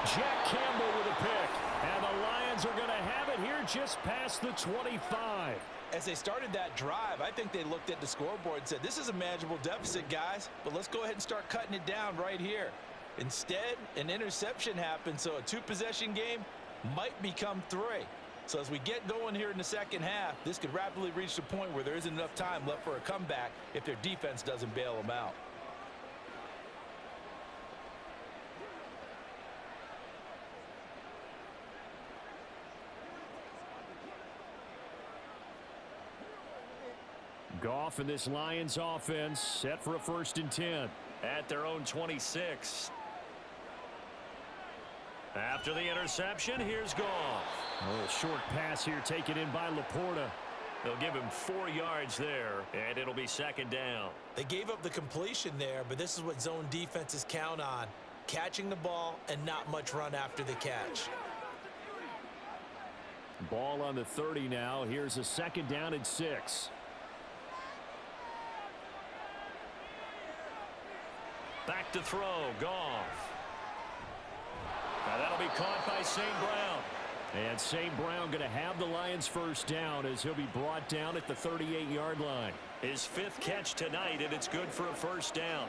Jack Campbell with a pick. And the Lions are going to have it here just past the 25. As they started that drive, I think they looked at the scoreboard and said, this is a manageable deficit, guys, but let's go ahead and start cutting it down right here. Instead, an interception happened, so a 2-possession game might become 3. So as we get going here in the second half, this could rapidly reach the point where there isn't enough time left for a comeback if their defense doesn't bail them out. Goff and this Lions offense set for a 1st and 10 at their own 26. After the interception, here's Goff. A little short pass here taken in by Laporta. They'll give him 4 yards there, and it'll be 2nd down. They gave up the completion there, but this is what zone defenses count on. Catching the ball and not much run after the catch. Ball on the 30 now. Here's a 2nd down and 6. Back to throw, Goff. Now that'll be caught by St. Brown. And St. Brown going to have the Lions first down as he'll be brought down at the 38-yard line. His 5th catch tonight, and it's good for a first down.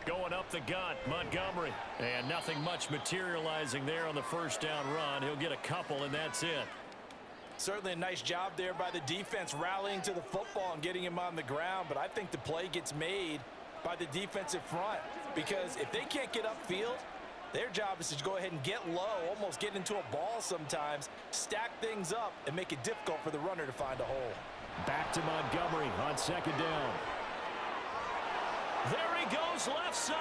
Going up the gut, Montgomery. And nothing much materializing there on the first down run. He'll get a couple, and that's it. Certainly a nice job there by the defense rallying to the football and getting him on the ground, but I think the play gets made by the defensive front because if they can't get upfield, their job is to go ahead and get low, almost get into a ball sometimes, stack things up, and make it difficult for the runner to find a hole. Back to Montgomery on 2nd down. There he goes left side.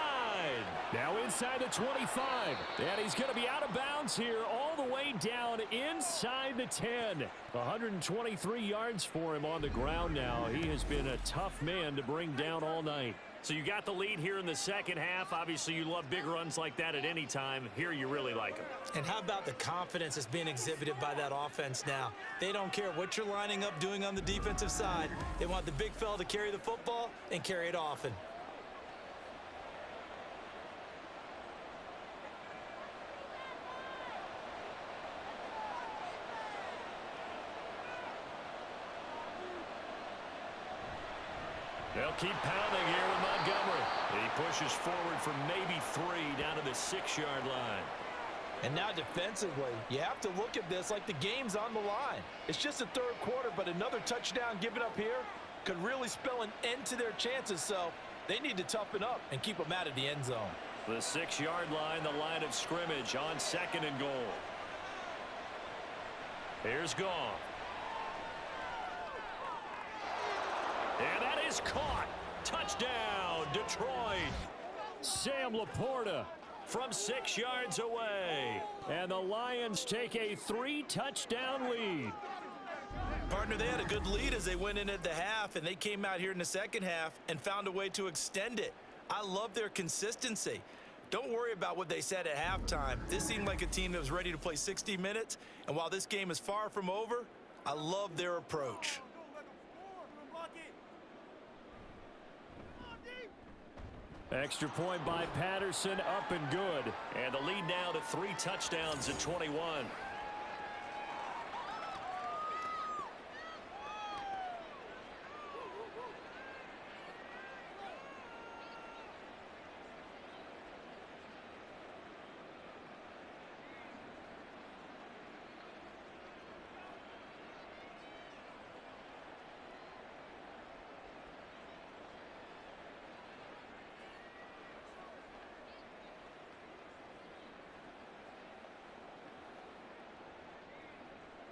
Now inside the 25. And he's going to be out of bounds here all the way down inside the 10. 123 yards for him on the ground now. He has been a tough man to bring down all night. So you got the lead here in the second half. Obviously, you love big runs like that at any time. Here you really like them. And how about the confidence that's being exhibited by that offense now? They don't care what you're lining up doing on the defensive side. They want the big fella to carry the football and carry it often. They'll keep pounding here with Montgomery. He pushes forward for maybe 3 down to the 6-yard line. And now defensively, you have to look at this like the game's on the line. It's just the 3rd quarter, but another touchdown given up here could really spell an end to their chances. So they need to toughen up and keep them out of the end zone. The 6-yard line, the line of scrimmage on 2nd and goal. Here's Goff. And that is caught. Touchdown, Detroit. Sam Laporta from 6 yards away. And the Lions take a 3-touchdown lead. Partner, they had a good lead as they went in at the half, and they came out here in the second half and found a way to extend it. I love their consistency. Don't worry about what they said at halftime. This seemed like a team that was ready to play 60 minutes, and while this game is far from over, I love their approach. Extra point by Patterson, up and good. And the lead now to 3 touchdowns at 21.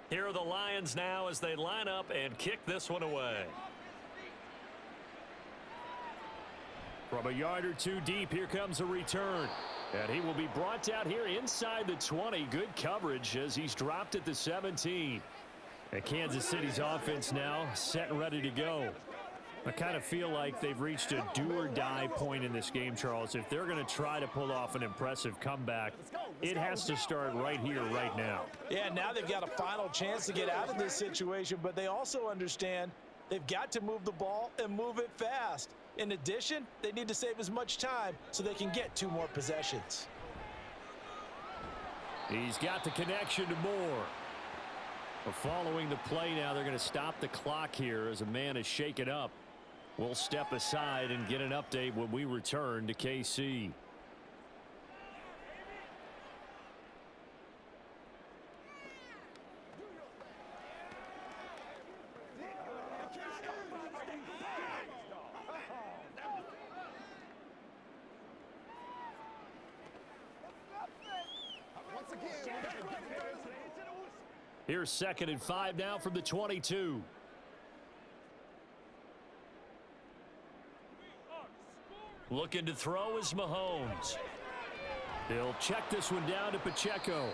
Here are the Lions now as they line up and kick this one away. From a yard or 2 deep, here comes a return. And he will be brought down here inside the 20. Good coverage as he's dropped at the 17. And Kansas City's offense now set and ready to go. I kind of feel like they've reached a do-or-die point in this game, Charles. If they're going to try to pull off an impressive comeback, it has to start right here, right now. Yeah, now they've got a final chance to get out of this situation, but they also understand they've got to move the ball and move it fast. In addition, they need to save as much time so they can get 2 more possessions. He's got the connection to Moore. Following the play now, they're going to stop the clock here as a man is shaken up. We'll step aside and get an update when we return to KC. Here's 2nd and 5 now from the 22. Looking to throw is Mahomes. He'll check this one down to Pacheco.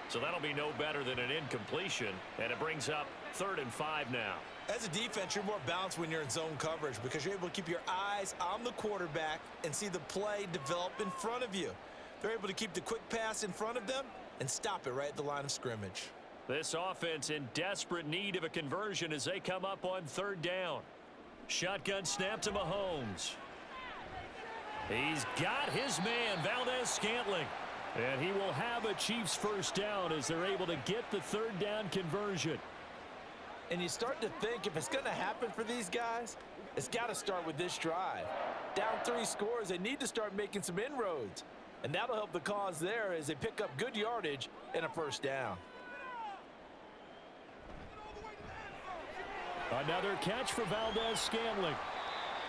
So that'll be no better than an incompletion. And it brings up 3rd and 5 now. As a defense, you're more balanced when you're in zone coverage because you're able to keep your eyes on the quarterback and see the play develop in front of you. They're able to keep the quick pass in front of them and stop it right at the line of scrimmage. This offense in desperate need of a conversion as they come up on third down. Shotgun snap to Mahomes. He's got his man, Valdez-Scantling. And he will have a Chiefs first down as they're able to get the third down conversion. And you start to think if it's going to happen for these guys, it's got to start with this drive. Down 3 scores, they need to start making some inroads. And that'll help the cause there as they pick up good yardage and a first down. Another catch for Valdez-Scantling.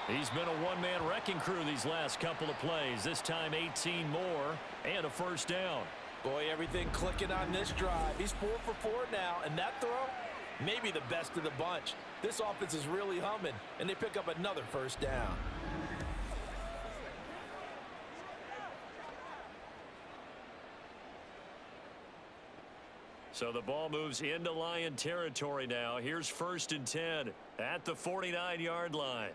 He's been a one-man wrecking crew these last couple of plays. This time 18 more and a first down. Boy, everything clicking on this drive. He's 4 for 4 now, and that throw, maybe the best of the bunch. This offense is really humming, and they pick up another first down. So the ball moves into Lion territory now. Here's 1st and 10 at the 49-yard line.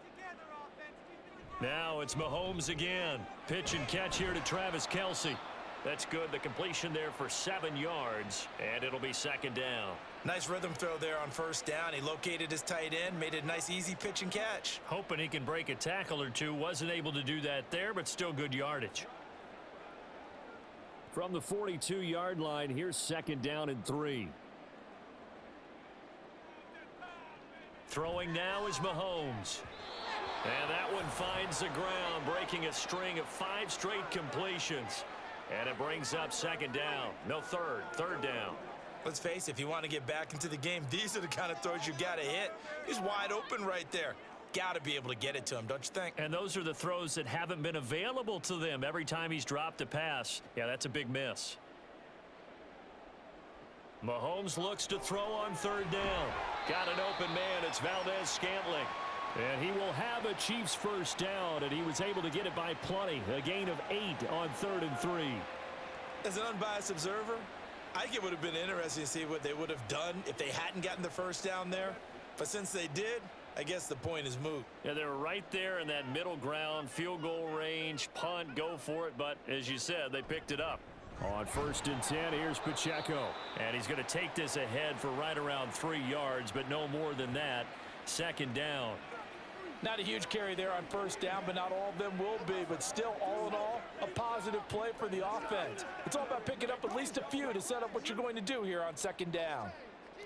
Now it's Mahomes again. Pitch and catch here to Travis Kelce. That's good. The completion there for 7 yards, and it'll be 2nd down. Nice rhythm throw there on 1st down. He located his tight end, made a nice easy pitch and catch. Hoping he can break a tackle or two. Wasn't able to do that there, but still good yardage. From the 42-yard line, here's 2nd down and 3. Throwing now is Mahomes. And that one finds the ground, breaking a string of 5 straight completions. And it brings up 2nd down. No, third down. Let's face it, if you want to get back into the game, these are the kind of throws you got to hit. He's wide open right there. Got to be able to get it to him, don't you think? And those are the throws that haven't been available to them every time he's dropped a pass. Yeah, that's a big miss. Mahomes looks to throw on 3rd down. Got an open man. It's Valdez-Scantling. And he will have a Chiefs first down, and he was able to get it by plenty. A gain of 8 on 3rd and 3. As an unbiased observer, I think it would have been interesting to see what they would have done if they hadn't gotten the first down there. But since they did, I guess the point is moot. Yeah, they were right there in that middle ground, field goal range, punt, go for it. But as you said, they picked it up. On 1st and 10, here's Pacheco. And he's going to take this ahead for right around 3 yards, but no more than that. 2nd down. Not a huge carry there on 1st down, but not all of them will be. But still, all in all, a positive play for the offense. It's all about picking up at least a few to set up what you're going to do here on 2nd down.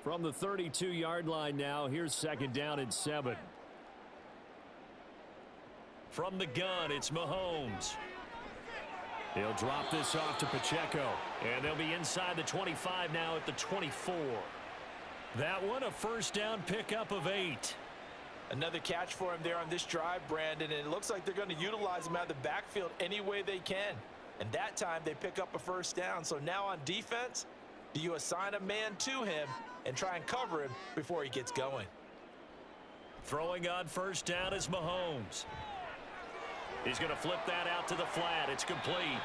From the 32-yard line now, here's 2nd down and 7. From the gun, it's Mahomes. He'll drop this off to Pacheco. And they'll be inside the 25 now at the 24. That one, a first down pickup of 8. Another catch for him there on this drive, Brandon, and it looks like they're going to utilize him out of the backfield any way they can. And that time they pick up a first down. So now on defense, do you assign a man to him and try and cover him before he gets going? Throwing on 1st down is Mahomes. He's going to flip that out to the flat. It's complete.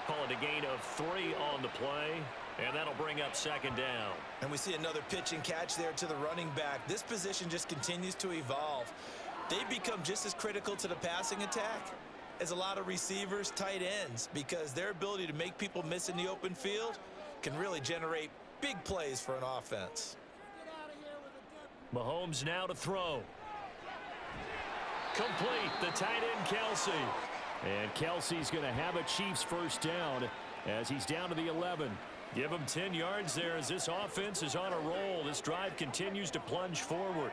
Call it a gain of 3 on the play. And that'll bring up 2nd down. And we see another pitch and catch there to the running back. This position just continues to evolve. They become just as critical to the passing attack as a lot of receivers, tight ends, because their ability to make people miss in the open field can really generate big plays for an offense. Mahomes now to throw. Complete, the tight end Kelce. And Kelce's going to have a Chiefs first down as he's down to the 11. Give him 10 yards there as this offense is on a roll. This drive continues to plunge forward.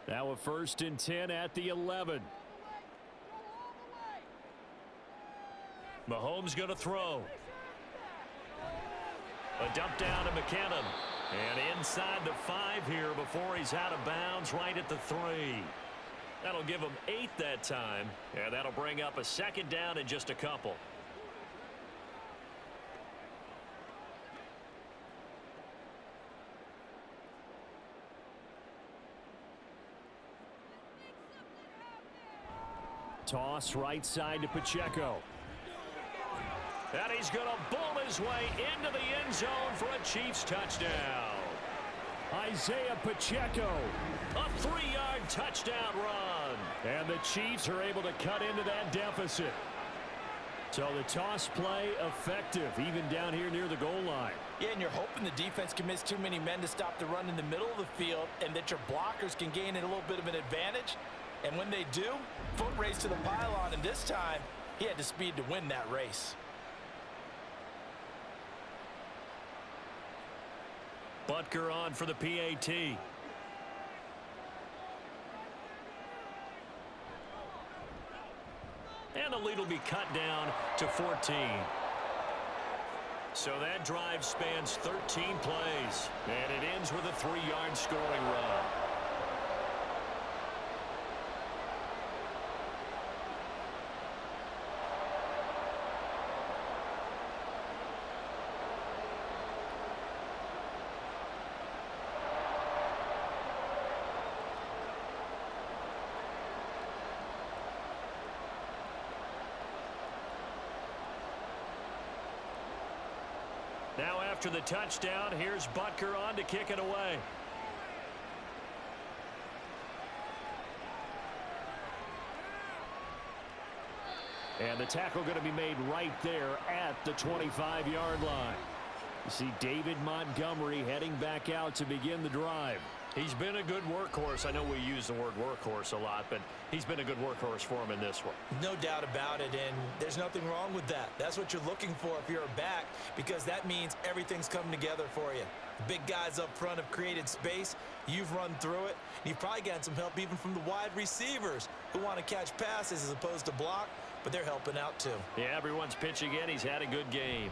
Now a 1st and 10 at the 11. Mahomes going to throw. A dump down to McKinnon. And inside the 5 here before he's out of bounds right at the 3. That'll give him 8 that time. And that'll bring up a 2nd down in just a couple. Toss right side to Pacheco. And he's going to bull his way into the end zone for a Chiefs touchdown. Isaiah Pacheco, a 3-yard touchdown run. And the Chiefs are able to cut into that deficit. So the toss play effective, even down here near the goal line. Yeah, and you're hoping the defense commits too many men to stop the run in the middle of the field and that your blockers can gain a little bit of an advantage. And when they do, foot race to the pylon, and this time he had the speed to win that race. Butker on for the PAT. And the lead will be cut down to 14. So that drive spans 13 plays. And it ends with a 3-yard scoring run. Now after the touchdown, here's Butker on to kick it away. And the tackle going to be made right there at the 25-yard line. You see David Montgomery heading back out to begin the drive. He's been a good workhorse. I know we use the word workhorse a lot, but he's been a good workhorse for him in this one. No doubt about it, and there's nothing wrong with that. That's what you're looking for if you're a back, because that means everything's coming together for you. The big guys up front have created space. You've run through it. And you've probably gotten some help even from the wide receivers who want to catch passes as opposed to block, but they're helping out too. Yeah, everyone's pitching in. He's had a good game.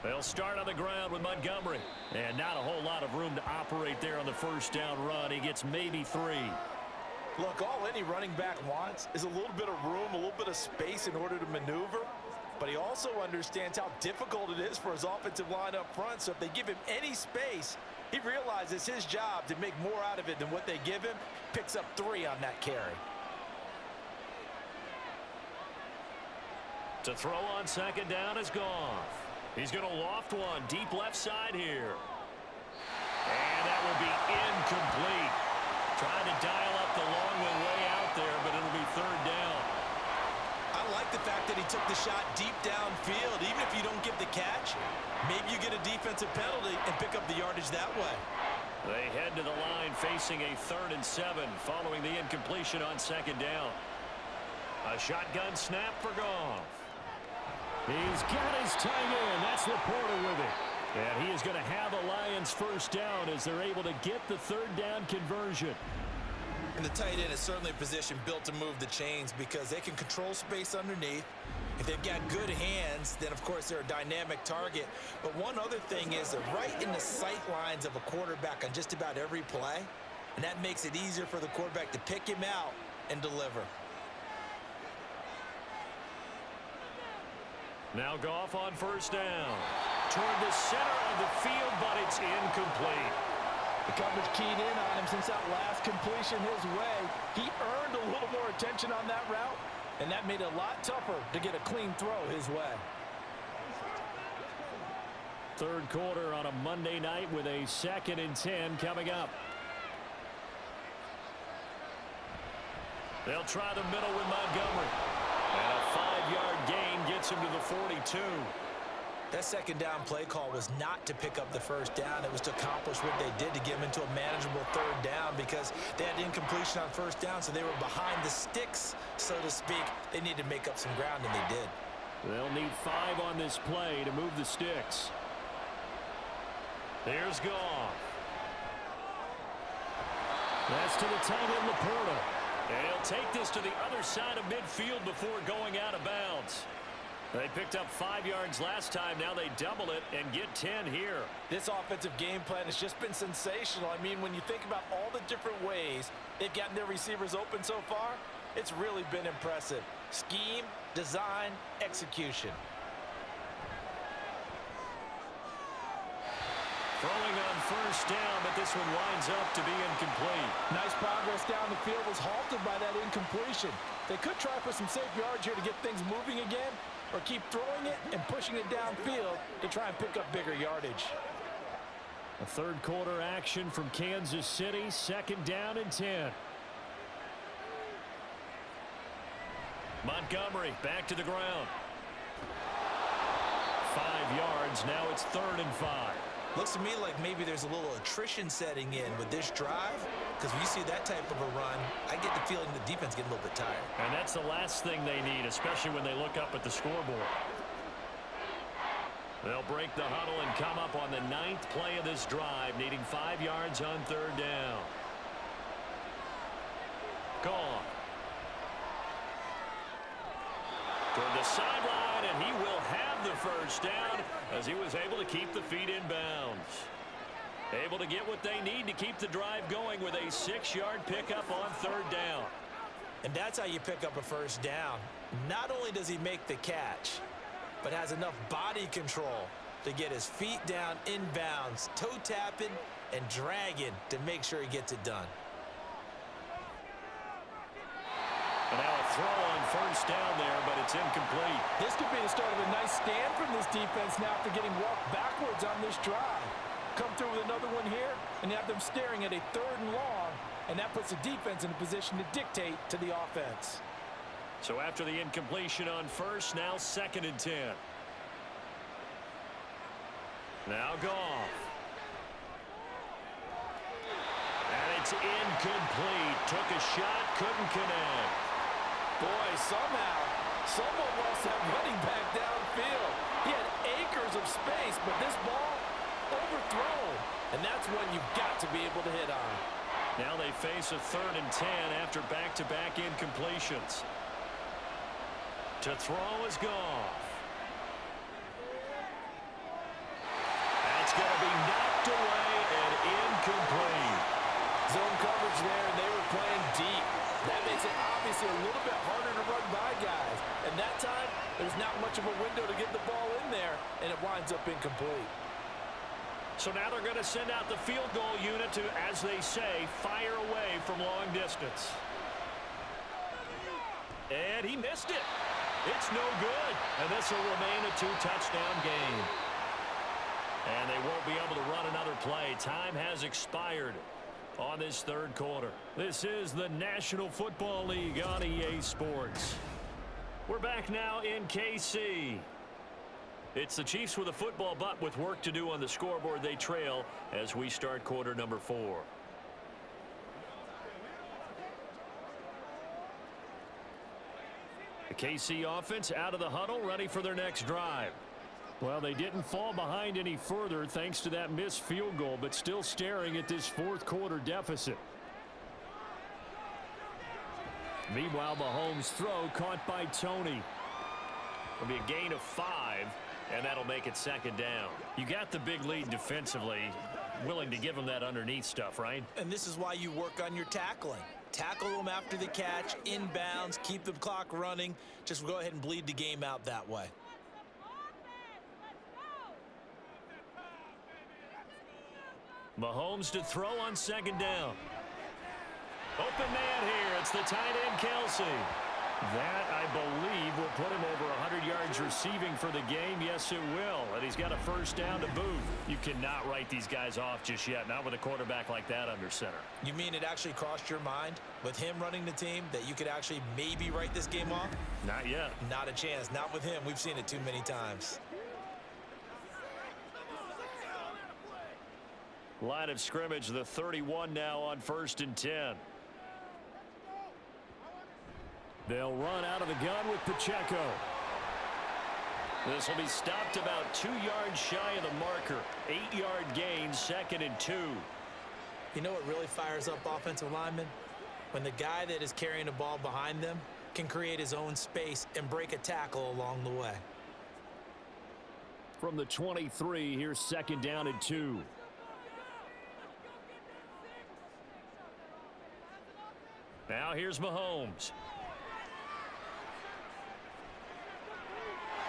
They'll start on the ground with Montgomery. And not a whole lot of room to operate there on the first down run. He gets maybe 3. Look, all any running back wants is a little bit of room, a little bit of space in order to maneuver. But he also understands how difficult it is for his offensive line up front. So if they give him any space, he realizes his job to make more out of it than what they give him. Picks up 3 on that carry. To throw on second down is Goff. He's going to loft one deep left side here. And that will be incomplete. Trying to dial up the long one way out there, but it'll be third down. I like the fact that he took the shot deep downfield. Even if you don't get the catch, maybe you get a defensive penalty and pick up the yardage that way. They head to the line facing a 3rd and 7 following the incompletion on second down. A shotgun snap for Goff. He's got his tight end. That's Laporta with it. And he is going to have a Lions first down as they're able to get the 3rd down conversion. And the tight end is certainly a position built to move the chains because they can control space underneath. If they've got good hands, then of course they're a dynamic target. But one other thing is they're right in the sight lines of a quarterback on just about every play. And that makes it easier for the quarterback to pick him out and deliver. Now Goff on first down. Toward the center of the field, but it's incomplete. The coverage keyed in on him since that last completion his way. He earned a little more attention on that route, and that made it a lot tougher to get a clean throw his way. Third quarter on a Monday night with a 2nd and 10 coming up. They'll try the middle with Montgomery. And a 5-yard gain gets him to the 42. That second down play call was not to pick up the first down. It was to accomplish what they did to get him into a manageable 3rd down because they had incompletion on first down, so they were behind the sticks, so to speak. They needed to make up some ground, and they did. They'll need 5 on this play to move the sticks. Here's Goff. That's to the tight end, Laporta. And he'll take this to the other side of midfield before going out of bounds. They picked up 5 yards last time. Now they double it and get 10 here. This offensive game plan has just been sensational. I mean, when you think about all the different ways they've gotten their receivers open so far, it's really been impressive. Scheme, design, execution. Throwing on first down, but this one winds up to be incomplete. Nice progress down the field was halted by that incompletion. They could try for some safe yards here to get things moving again, or keep throwing it and pushing it downfield to try and pick up bigger yardage. A third quarter action from Kansas City, 2nd down and 10. Montgomery back to the ground. 5 yards, now it's 3rd and 5. Looks to me like maybe there's a little attrition setting in with this drive, because when you see that type of a run, I get the feeling the defense getting a little bit tired. And that's the last thing they need, especially when they look up at the scoreboard. They'll break the huddle and come up on the 9th play of this drive, needing 5 yards on 3rd down. Gone. Toward the sideline, and he will have the first down as he was able to keep the feet in bounds. Able to get what they need to keep the drive going with a 6-yard pickup on 3rd down. And that's how you pick up a first down. Not only does he make the catch, but has enough body control to get his feet down in bounds, toe tapping and dragging to make sure he gets it done. And now a throw on 1st down there, but it's incomplete. This could be the start of a nice stand from this defense now after getting walked backwards on this drive. Come through with another one here and have them staring at a 3rd and long, and that puts the defense in a position to dictate to the offense. So after the incompletion on 1st, now 2nd and 10. Now Goff. And it's incomplete. Took a shot, couldn't connect. Boy, somehow, someone lost that running back downfield. He had acres of space, but this ball overthrown. And that's one you've got to be able to hit on. Now they face a 3rd and 10 after back-to-back incompletions. To throw is Goff. That's going to be knocked away and incomplete. Zone coverage there, and they were playing deep. That makes it obviously a little bit harder to run by guys. And that time, there's not much of a window to get the ball in there, and it winds up incomplete. So now they're going to send out the field goal unit to, as they say, fire away from long distance. And he missed it. It's no good. And this will remain a 2-touchdown game. And they won't be able to run another play. Time has expired on this 3rd quarter. This is the National Football League on EA Sports. We're back now in KC. It's the Chiefs with a football, but with work to do on the scoreboard. They trail as we start quarter number 4. The KC offense out of the huddle, ready for their next drive. Well, they didn't fall behind any further thanks to that missed field goal, but still staring at this 4th quarter deficit. Meanwhile, Mahomes' throw caught by Tony. It'll be a gain of 5, and that'll make it 2nd down. You got the big lead defensively, willing to give them that underneath stuff, right? And this is why you work on your tackling. Tackle them after the catch, inbounds, keep the clock running. Just go ahead and bleed the game out that way. Mahomes to throw on 2nd down. Open man here. It's the tight end, Kelsey. That, I believe, will put him over 100 yards receiving for the game. Yes, it will. And he's got a first down to boot. You cannot write these guys off just yet, not with a quarterback like that under center. You mean it actually crossed your mind with him running the team that you could actually maybe write this game off? Not yet. Not a chance. Not with him. We've seen it too many times. Line of scrimmage, the 31 now on 1st and 10. They'll run out of the gun with Pacheco. This will be stopped about 2 yards shy of the marker. 8-yard gain, 2nd and 2. You know what really fires up offensive linemen? When the guy that is carrying the ball behind them can create his own space and break a tackle along the way. From the 23, here's 2nd down and 2. Now here's Mahomes.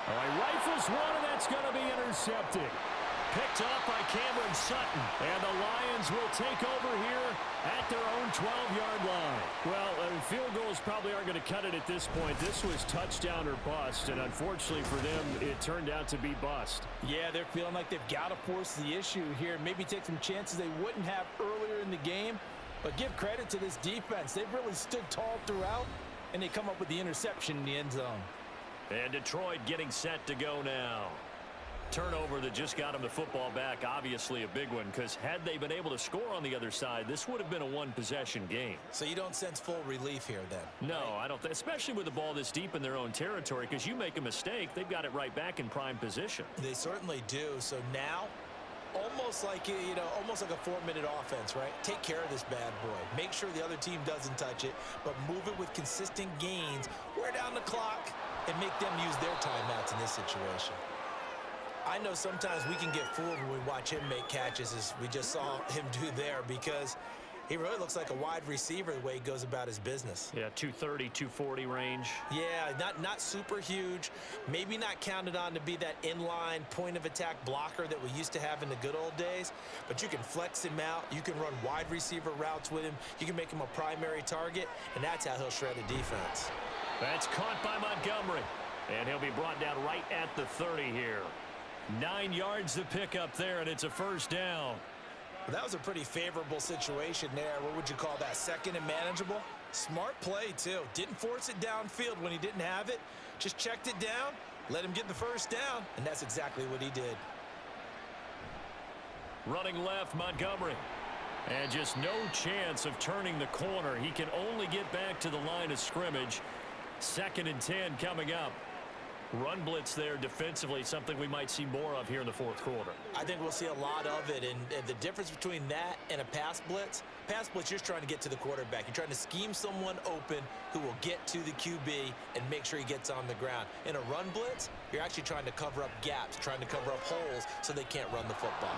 He rifles one, and that's going to be intercepted. picked off by Cameron Sutton. And the Lions will take over here at their own 12-yard line. Well, field goals probably aren't going to cut it at this point. This was touchdown or bust, and unfortunately for them, it turned out to be bust. Yeah, they're feeling like they've got to force the issue here. Maybe take some chances they wouldn't have earlier in the game. But give credit to this defense. They've really stood tall throughout, and they come up with the interception in the end zone. And Detroit getting set to go now. Turnover that just got them the football back, obviously a big one, because had they been able to score on the other side, this would have been a one-possession game. So you don't sense full relief here then? No, right? I don't think, especially with the ball this deep in their own territory, because you make a mistake, they've got it right back in prime position. They certainly do. So now, almost like almost like a 4-minute offense, right? Take care of this bad boy. Make sure the other team doesn't touch it, but move it with consistent gains. Wear down the clock and make them use their timeouts in this situation. I know sometimes we can get fooled when we watch him make catches, as we just saw him do there, because he really looks like a wide receiver the way he goes about his business. Yeah, 230, 240 range. Yeah, not super huge. Maybe not counted on to be that inline point-of-attack blocker that we used to have in the good old days, but you can flex him out. You can run wide receiver routes with him. You can make him a primary target, and that's how he'll shred a defense. That's caught by Montgomery, and he'll be brought down right at the 30 here. 9 yards to pick up there, and it's a first down. Well, that was a pretty favorable situation there. What would you call that? Second and manageable? Smart play, too. Didn't force it downfield when he didn't have it. Just checked it down, let him get the first down, and that's exactly what he did. Running left, Montgomery. And just no chance of turning the corner. He can only get back to the line of scrimmage. 2nd and 10 coming up. Run blitz there defensively, something we might see more of here in the fourth quarter. I think we'll see a lot of it, and the difference between that and a pass blitz, you're just trying to get to the quarterback. You're trying to scheme someone open who will get to the QB and make sure he gets on the ground. In a run blitz, you're actually trying to cover up gaps, trying to cover up holes so they can't run the football.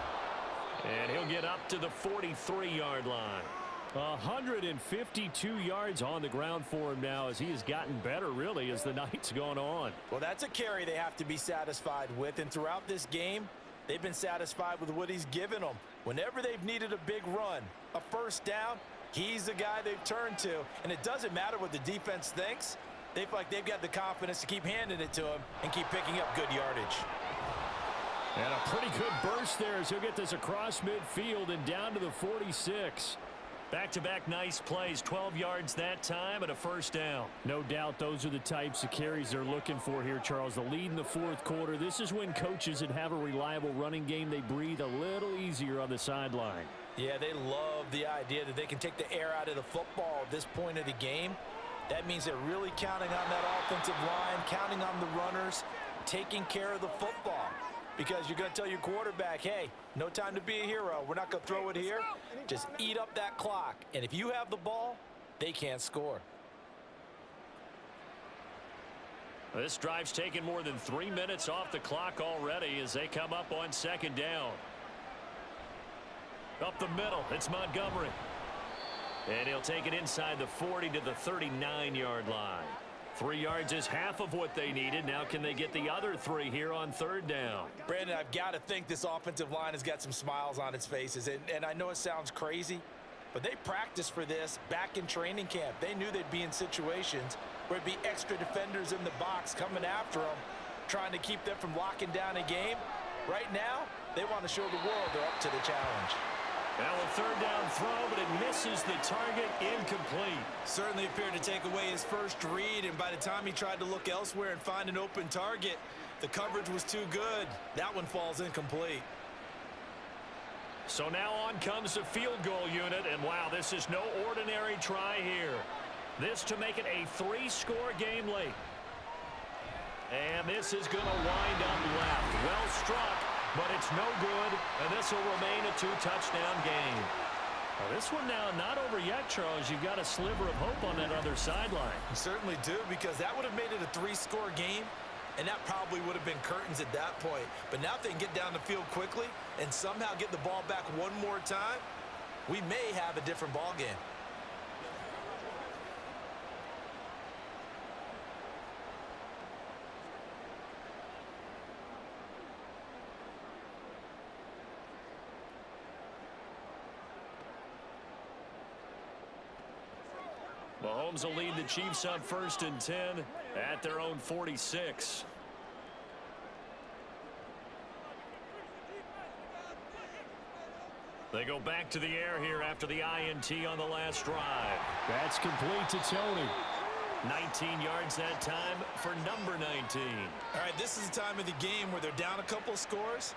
And he'll get up to the 43-yard line. 152 yards on the ground for him now as he has gotten better, really, as the night's gone on. Well, that's a carry they have to be satisfied with, and throughout this game, they've been satisfied with what he's given them. Whenever they've needed a big run, a first down, he's the guy they've turned to, and it doesn't matter what the defense thinks. They feel like they've got the confidence to keep handing it to him and keep picking up good yardage. And a pretty good burst there as he'll get this across midfield and down to the 46. Back-to-back nice plays, 12 yards that time and a first down. No doubt those are the types of carries they're looking for here, Charles. The lead in the fourth quarter. This is when coaches that have a reliable running game, they breathe a little easier on the sideline. Yeah, they love the idea that they can take the air out of the football at this point of the game. That means they're really counting on that offensive line, counting on the runners, taking care of the football. Because you're going to tell your quarterback, hey, no time to be a hero. We're not going to throw it here. Just eat up that clock. And if you have the ball, they can't score. This drive's taken more than 3 minutes off the clock already as they come up on 2nd down. Up the middle, it's Montgomery. And he'll take it inside the 40 to the 39-yard line. 3 yards is half of what they needed. Now can they get the other 3 here on 3rd down? Brandon, I've got to think this offensive line has got some smiles on its faces. And I know it sounds crazy, but they practiced for this back in training camp. They knew they'd be in situations where it'd be extra defenders in the box coming after them, trying to keep them from locking down a game. Right now, they want to show the world they're up to the challenge. Now a 3rd down throw, but it misses the target, incomplete. Certainly appeared to take away his first read, and by the time he tried to look elsewhere and find an open target, the coverage was too good. That one falls incomplete. So now on comes the field goal unit, and wow, this is no ordinary try here. This to make it a 3-score game late. And this is going to wind up left. Well struck. But it's no good, and this will remain a 2-touchdown game. Well, this one now not over yet, Charles. You've got a sliver of hope on that other sideline. You certainly do, because that would have made it a 3-score game, and that probably would have been curtains at that point. But now if they can get down the field quickly and somehow get the ball back one more time, we may have a different ball game. Mahomes will lead the Chiefs up 1st and 10 at their own 46. They go back to the air here after the INT on the last drive. That's complete to Tony. 19 yards that time for number 19. All right, this is the time of the game where they're down a couple of scores,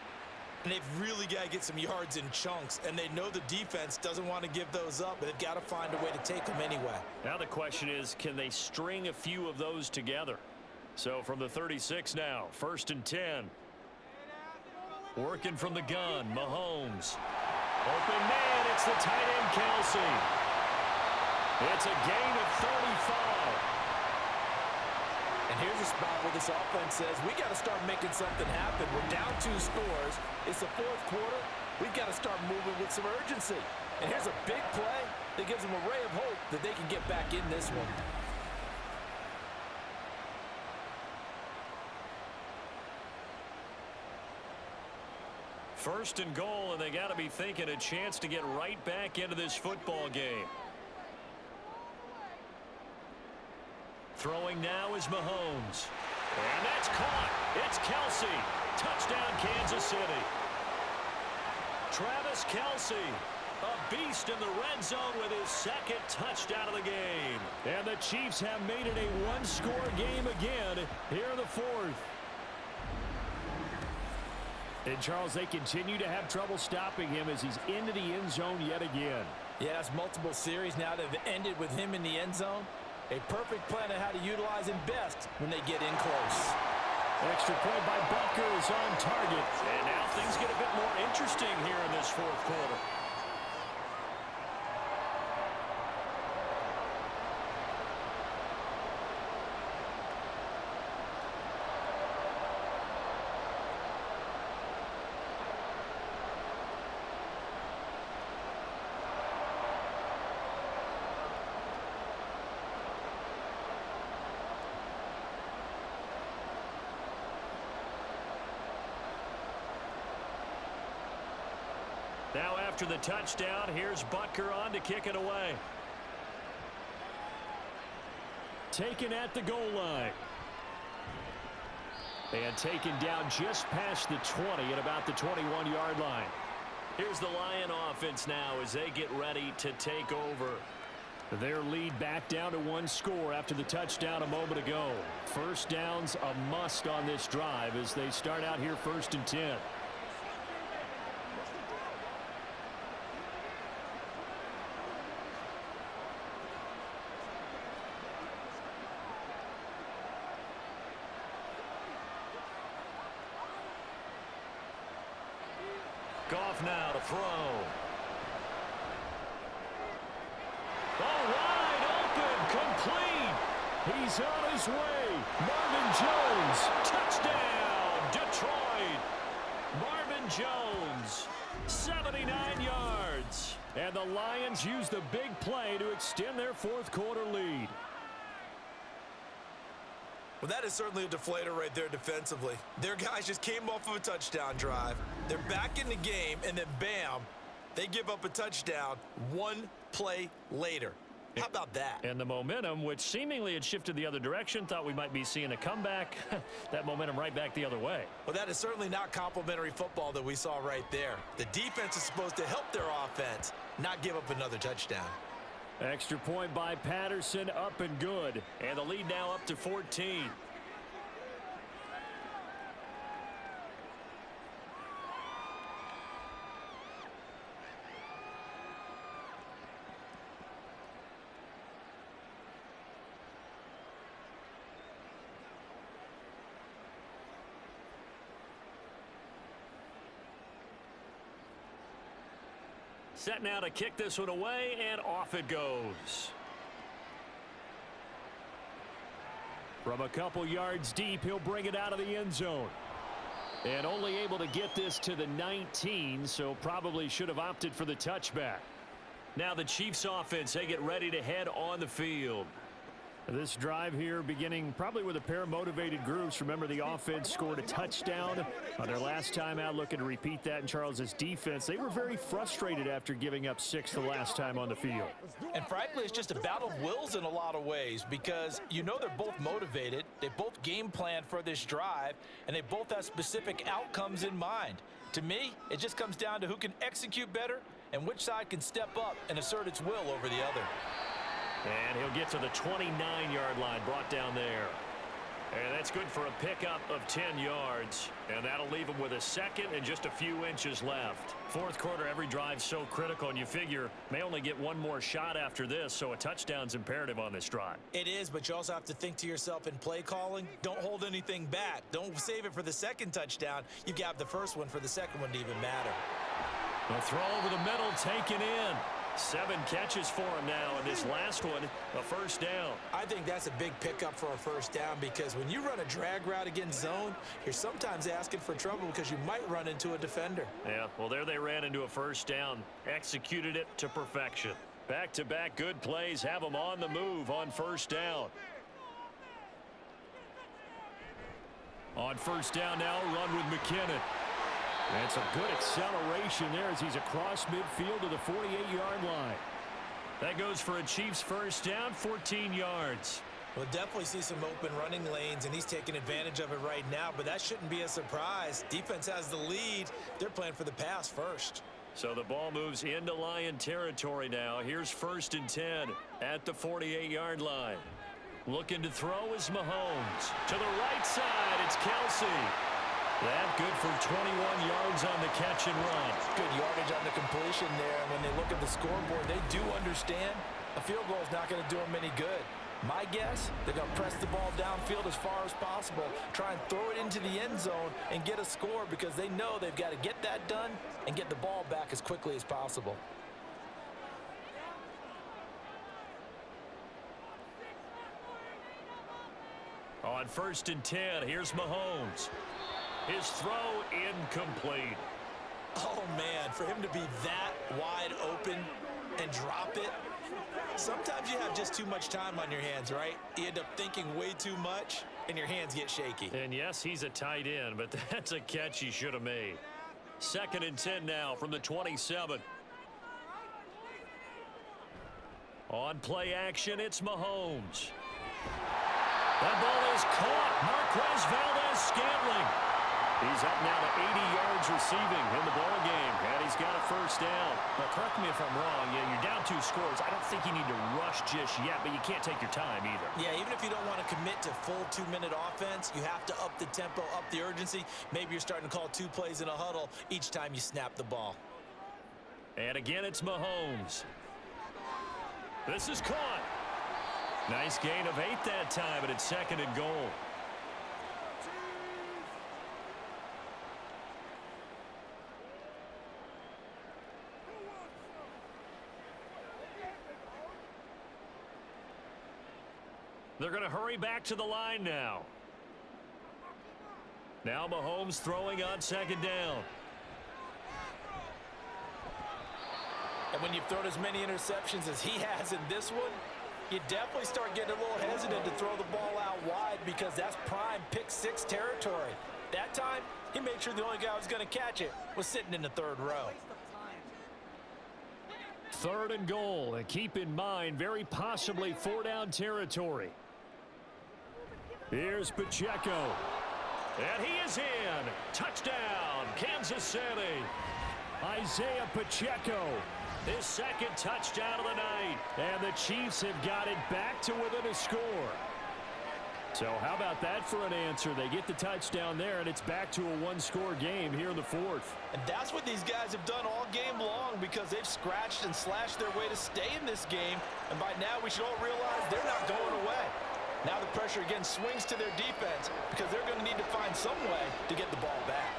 and they've really got to get some yards in chunks, and they know the defense doesn't want to give those up, but they've got to find a way to take them anyway. Now the question is, can they string a few of those together? So from the 36 now, 1st and 10. Working from the gun, Mahomes. Open man, it's the tight end, Kelsey. It's a gain of 35. And here's a spot where this offense says, we got to start making something happen. We're down 2 scores. It's the 4th quarter. We've got to start moving with some urgency. And here's a big play that gives them a ray of hope that they can get back in this one. First and goal, and they got to be thinking a chance to get right back into this football game. Throwing now is Mahomes. And that's caught. It's Kelsey. Touchdown, Kansas City. Travis Kelsey, a beast in the red zone with his 2nd touchdown of the game. And the Chiefs have made it a 1-score game again here in the 4th. And, Charles, they continue to have trouble stopping him as he's into the end zone yet again. Yes, multiple series now that have ended with him in the end zone. A perfect plan of how to utilize him best when they get in close. Extra point by Butker is on target. And now things get a bit more interesting here in this 4th quarter. Now after the touchdown, here's Butker on to kick it away. Taken at the goal line. And taken down just past the 20 at about the 21-yard line. Here's the Lion offense now as they get ready to take over. Their lead back down to 1 score after the touchdown a moment ago. First down's a must on this drive as they start out here 1st and 10. Goff now to throw. Oh, wide open, complete. He's on his way. Marvin Jones. Touchdown, Detroit. Marvin Jones, 79 yards. And the Lions use the big play to extend their 4th quarter lead. Well, that is certainly a deflator right there defensively. Their guys just came off of a touchdown drive. They're back in the game, and then bam, they give up a touchdown 1 play later. How about that? And the momentum, which seemingly had shifted the other direction, thought we might be seeing a comeback. That momentum right back the other way. Well, that is certainly not complimentary football that we saw right there. The defense is supposed to help their offense, not give up another touchdown. Extra point by Patterson, up and good. And the lead now up to 14. Set now to kick this one away, and off it goes. From a couple yards deep, he'll bring it out of the end zone. And only able to get this to the 19, so probably should have opted for the touchback. Now the Chiefs offense, they get ready to head on the field. This drive here beginning probably with a pair of motivated groups. Remember, the offense scored a touchdown on their last time out, looking to repeat that in Charles's defense. They were very frustrated after giving up 6 the last time on the field. And frankly, it's just a battle of wills in a lot of ways because you know they're both motivated. They both game planned for this drive, and they both have specific outcomes in mind. To me, it just comes down to who can execute better and which side can step up and assert its will over the other. And he'll get to the 29-yard line, brought down there. And that's good for a pickup of 10 yards. And that'll leave him with a second and just a few inches left. Fourth quarter, every drive's so critical, and you figure may only get one more shot after this, so a touchdown's imperative on this drive. It is, but you also have to think to yourself in play calling, don't hold anything back. Don't save it for the second touchdown. You've got the first one for the second one to even matter. A throw over the middle, taken in. 7 catches for him now, and this last one, a first down. I think that's a big pickup for a first down because when you run a drag route against zone, you're sometimes asking for trouble because you might run into a defender. Yeah, well, there they ran into a first down, executed it to perfection. Back-to-back good plays have them on the move on first down. On first down now, run with McKinnon. And some good acceleration there as he's across midfield to the 48-yard line. That goes for a Chiefs first down, 14 yards. We'll definitely see some open running lanes, and he's taking advantage of it right now, but that shouldn't be a surprise. Defense has the lead. They're playing for the pass first. So the ball moves into Lion territory now. Here's 1st and 10 at the 48-yard line. Looking to throw is Mahomes. To the right side, it's Kelsey. That good for 21 yards on the catch and run. Good yardage on the completion there. And when they look at the scoreboard, they do understand a field goal is not going to do them any good. My guess, they're going to press the ball downfield as far as possible, try and throw it into the end zone and get a score because they know they've got to get that done and get the ball back as quickly as possible. On 1st and 10, here's Mahomes. His throw incomplete. Oh, man, for him to be that wide open and drop it, sometimes you have just too much time on your hands, right? You end up thinking way too much, and your hands get shaky. And, yes, he's a tight end, but that's a catch he should have made. 2nd and 10 now from the 27. On play action, it's Mahomes. That ball is caught. Marquez Valdes-Scantling. He's up now to 80 yards receiving in the ball game, and he's got a first down. Now, correct me if I'm wrong. Yeah, you're down 2 scores. I don't think you need to rush just yet, but you can't take your time either. Yeah, even if you don't want to commit to full 2-minute offense, you have to up the tempo, up the urgency. Maybe you're starting to call 2 plays in a huddle each time you snap the ball. And again, it's Mahomes. This is caught. Nice gain of 8 that time, but it's 2nd and goal. They're going to hurry back to the line now. Now Mahomes throwing on 2nd down. And when you've thrown as many interceptions as he has in this one, you definitely start getting a little hesitant to throw the ball out wide because that's prime pick-6 territory. That time, he made sure the only guy who was going to catch it was sitting in the 3rd row. 3rd and goal, and keep in mind, very possibly 4-down territory. Here's Pacheco. And he is in. Touchdown, Kansas City. Isaiah Pacheco, his 2nd touchdown of the night. And the Chiefs have got it back to within a score. So how about that for an answer? They get the touchdown there, and it's back to a 1-score game here in the 4th. And that's what these guys have done all game long because they've scratched and slashed their way to stay in this game. And by now, we should all realize they're not going away. Now the pressure again swings to their defense because they're going to need to find some way to get the ball back.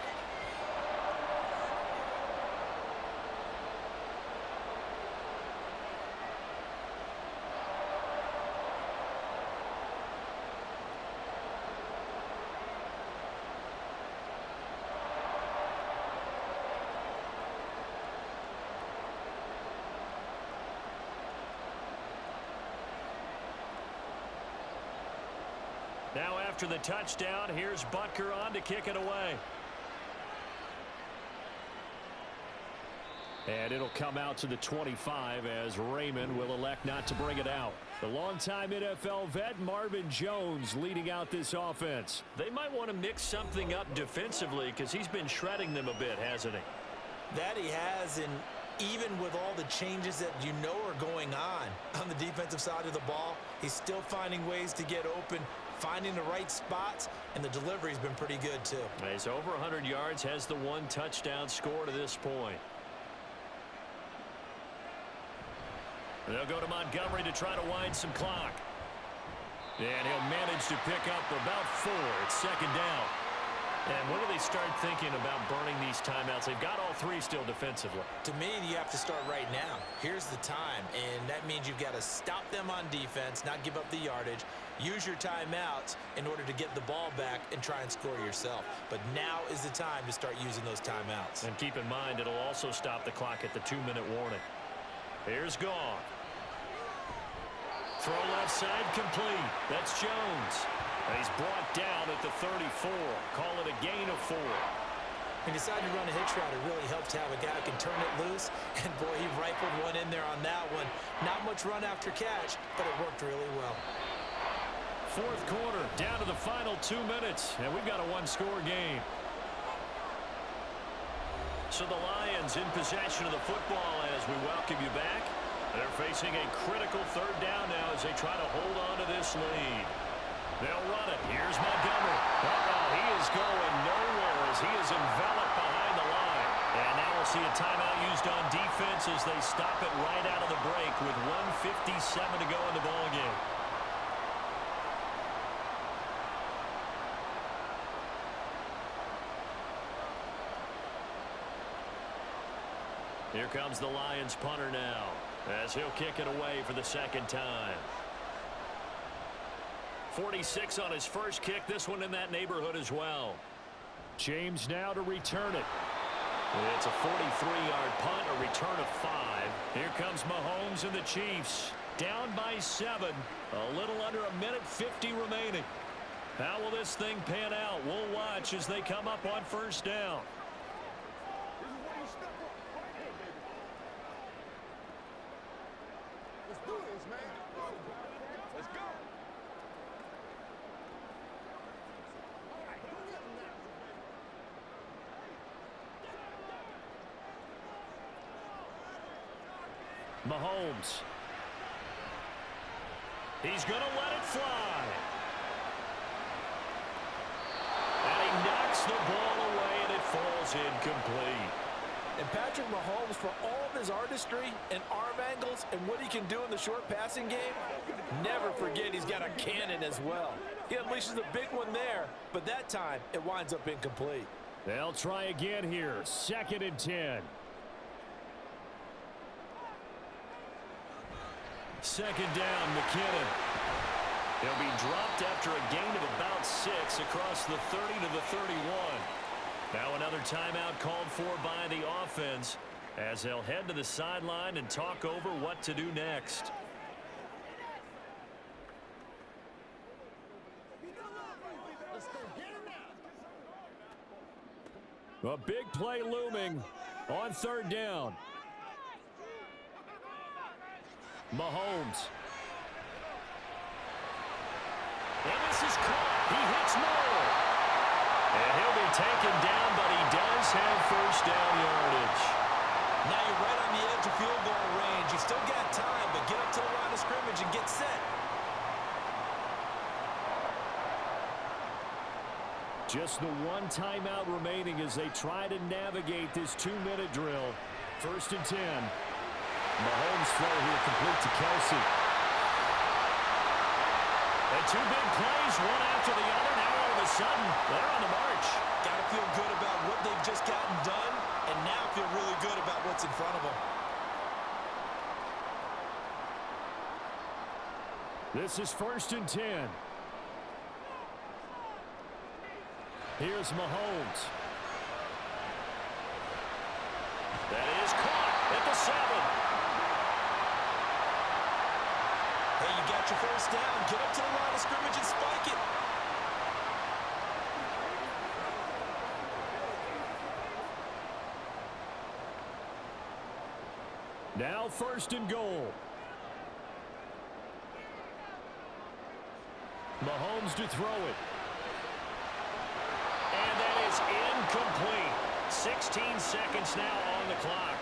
after the touchdown. Here's Butker on to kick it away. And it'll come out to the 25 as Raymond will elect not to bring it out. The longtime NFL vet Marvin Jones leading out this offense. They might want to mix something up defensively because he's been shredding them a bit, hasn't he? That he has, and even with all the changes that you know are going on the defensive side of the ball, he's still finding ways to get open, finding the right spots, and the delivery's been pretty good too. He's over 100 yards, has the 1 touchdown score to this point. They'll go to Montgomery to try to wind some clock. And he'll manage to pick up about 4. It's second down. And when do they start thinking about burning these timeouts? They've got all 3 still defensively. To me, you have to start right now. Here's the time, and that means you've got to stop them on defense, not give up the yardage, use your timeouts in order to get the ball back and try and score yourself. But now is the time to start using those timeouts. And keep in mind, it'll also stop the clock at the 2-minute warning. Here's Goff. Throw left side complete. That's Jones. He's brought down at the 34. Call it a gain of 4. He decided to run a hitch route. It really helps to have a guy who can turn it loose. And, boy, he rifled one in there on that one. Not much run after catch, but it worked really well. Fourth quarter, down to the final 2 minutes. And we've got a 1-score game. So the Lions in possession of the football as we welcome you back. They're facing a critical 3rd down now as they try to hold on to this lead. They'll run it. Here's Montgomery. He is going nowhere as he is enveloped behind the line. And now we'll see a timeout used on defense as they stop it right out of the break with 1:57 to go in the ballgame. Here comes the Lions punter now as he'll kick it away for the 2nd time. 46 on his first kick. This one in that neighborhood as well. James now to return it. It's a 43-yard punt, a return of 5. Here comes Mahomes and the Chiefs. Down by 7. A little under 1:50 remaining. How will this thing pan out? We'll watch as they come up on 1st down. Let's do this, man. Let's go. Mahomes. He's going to let it fly. And he knocks the ball away, and it falls incomplete. And Patrick Mahomes, for all of his artistry and arm angles and what he can do in the short passing game, never forget he's got a cannon as well. He unleashes a big one there, but that time it winds up incomplete. They'll try again here. 2nd and 10. 2nd down, McKinnon. He'll be dropped after a gain of about 6 across the 30 to the 31. Now another timeout called for by the offense as they'll head to the sideline and talk over what to do next. A big play looming on 3rd down. Mahomes. And this is caught. He hits Moore. And he'll be taken down, but he does have 1st down yardage. Now you're right on the edge of field goal range. You still got time, but get up to the line of scrimmage and get set. Just the 1 timeout remaining as they try to navigate this 2-minute drill. 1st and 10. Mahomes throw here complete to Kelsey. And 2 big plays, one after the other. Now all of a sudden, they're on the march. Got to feel good about what they've just gotten done, and now feel really good about what's in front of them. This is 1st and 10. Here's Mahomes. That is caught at the 7. Hey, you got your 1st down. Get up to the line of scrimmage and spike it. Now 1st and goal. Mahomes to throw it. And that is incomplete. 16 seconds now on the clock.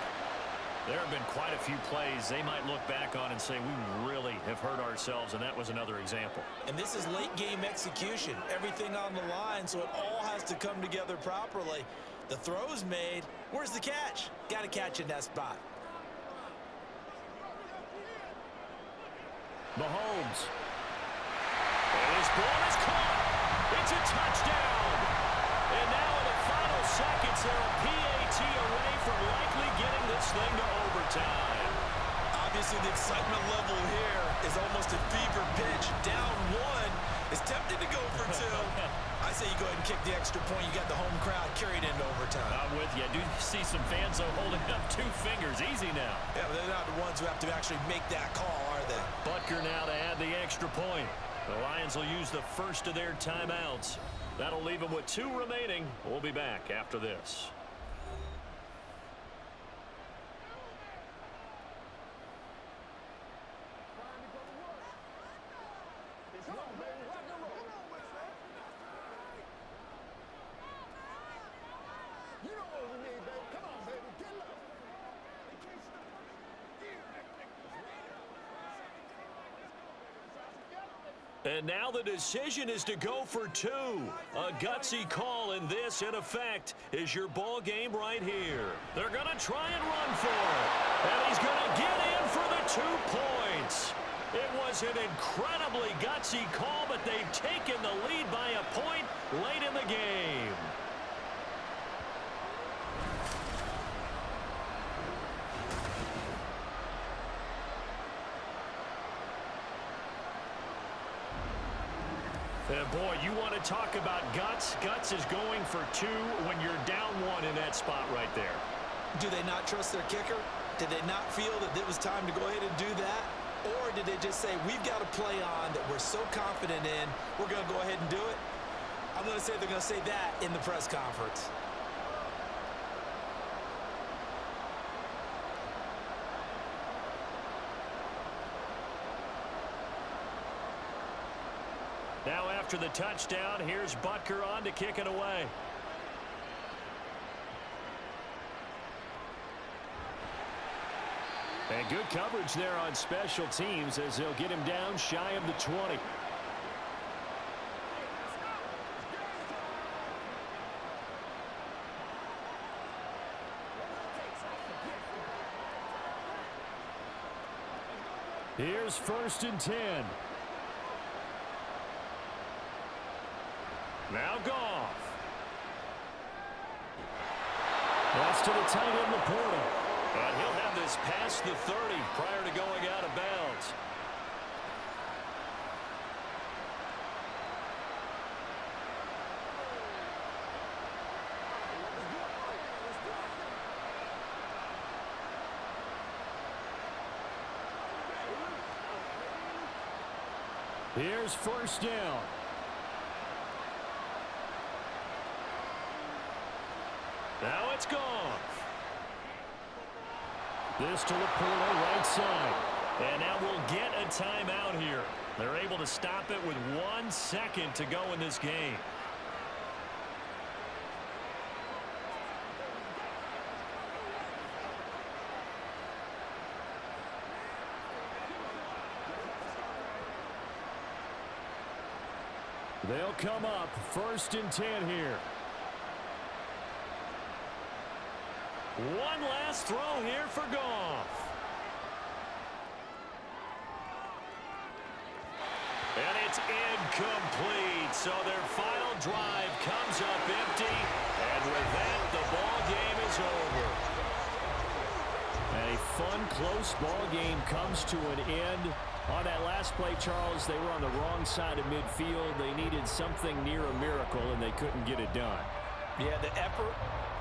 There have been quite a few plays they might look back on and say, we really have hurt ourselves, and that was another example. And this is late game execution. Everything on the line, so it all has to come together properly. The throw's made. Where's the catch? Got to catch in that spot. Mahomes. And his ball is caught. It's a touchdown. And now in the final seconds, they're a PAT away from likely getting this thing to overtime. Obviously, the excitement level here is almost a fever pitch. Down 1 is tempted to go for 2. I say you go ahead and kick the extra point. You got the home crowd carried into overtime. I'm with you. I do see some fans holding up 2 fingers. Easy now. Yeah, but they're not the ones who have to actually make that call, are they? Butker now to add the extra point. The Lions will use the first of their timeouts. That'll leave them with 2 remaining. We'll be back after this. And now the decision is to go for 2. A gutsy call, and this, in effect, is your ball game right here. They're going to try and run for it. And he's going to get in for the 2 points. It was an incredibly gutsy call, but they've taken the lead by a point late in the game. Boy, you want to talk about guts. Guts is going for 2 when you're down 1 in that spot right there. Do they not trust their kicker? Did they not feel that it was time to go ahead and do that? Or did they just say, we've got a play on that we're so confident in, we're going to go ahead and do it? I'm going to say they're going to say that in the press conference. Now after the touchdown, here's Butker on to kick it away. And good coverage there on special teams as they'll get him down shy of the 20. Here's 1st and 10. Now Goff. That's to the tight end, Laporta. And he'll have this past the 30 prior to going out of bounds. Here's 1st down. Now it's Goff. This to Laporta, right side. And now we'll get a timeout here. They're able to stop it with 1 second to go in this game. They'll come up 1st and 10 here. One last throw here for Goff. And it's incomplete. So their final drive comes up empty. And with that, the ball game is over. A fun, close ball game comes to an end. On that last play, Charles, they were on the wrong side of midfield. They needed something near a miracle, and they couldn't get it done. Yeah, the effort,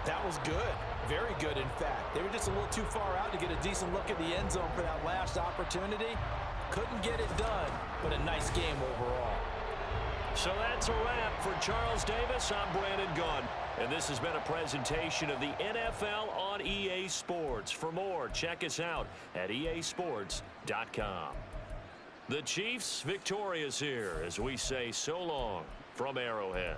that was good. Very good, in fact. They were just a little too far out to get a decent look at the end zone for that last opportunity. Couldn't get it done, but a nice game overall. So that's a wrap. For Charles Davis, I'm Brandon Gunn. And this has been a presentation of the NFL on EA Sports. For more, check us out at easports.com. The Chiefs victorious here as we say so long from Arrowhead.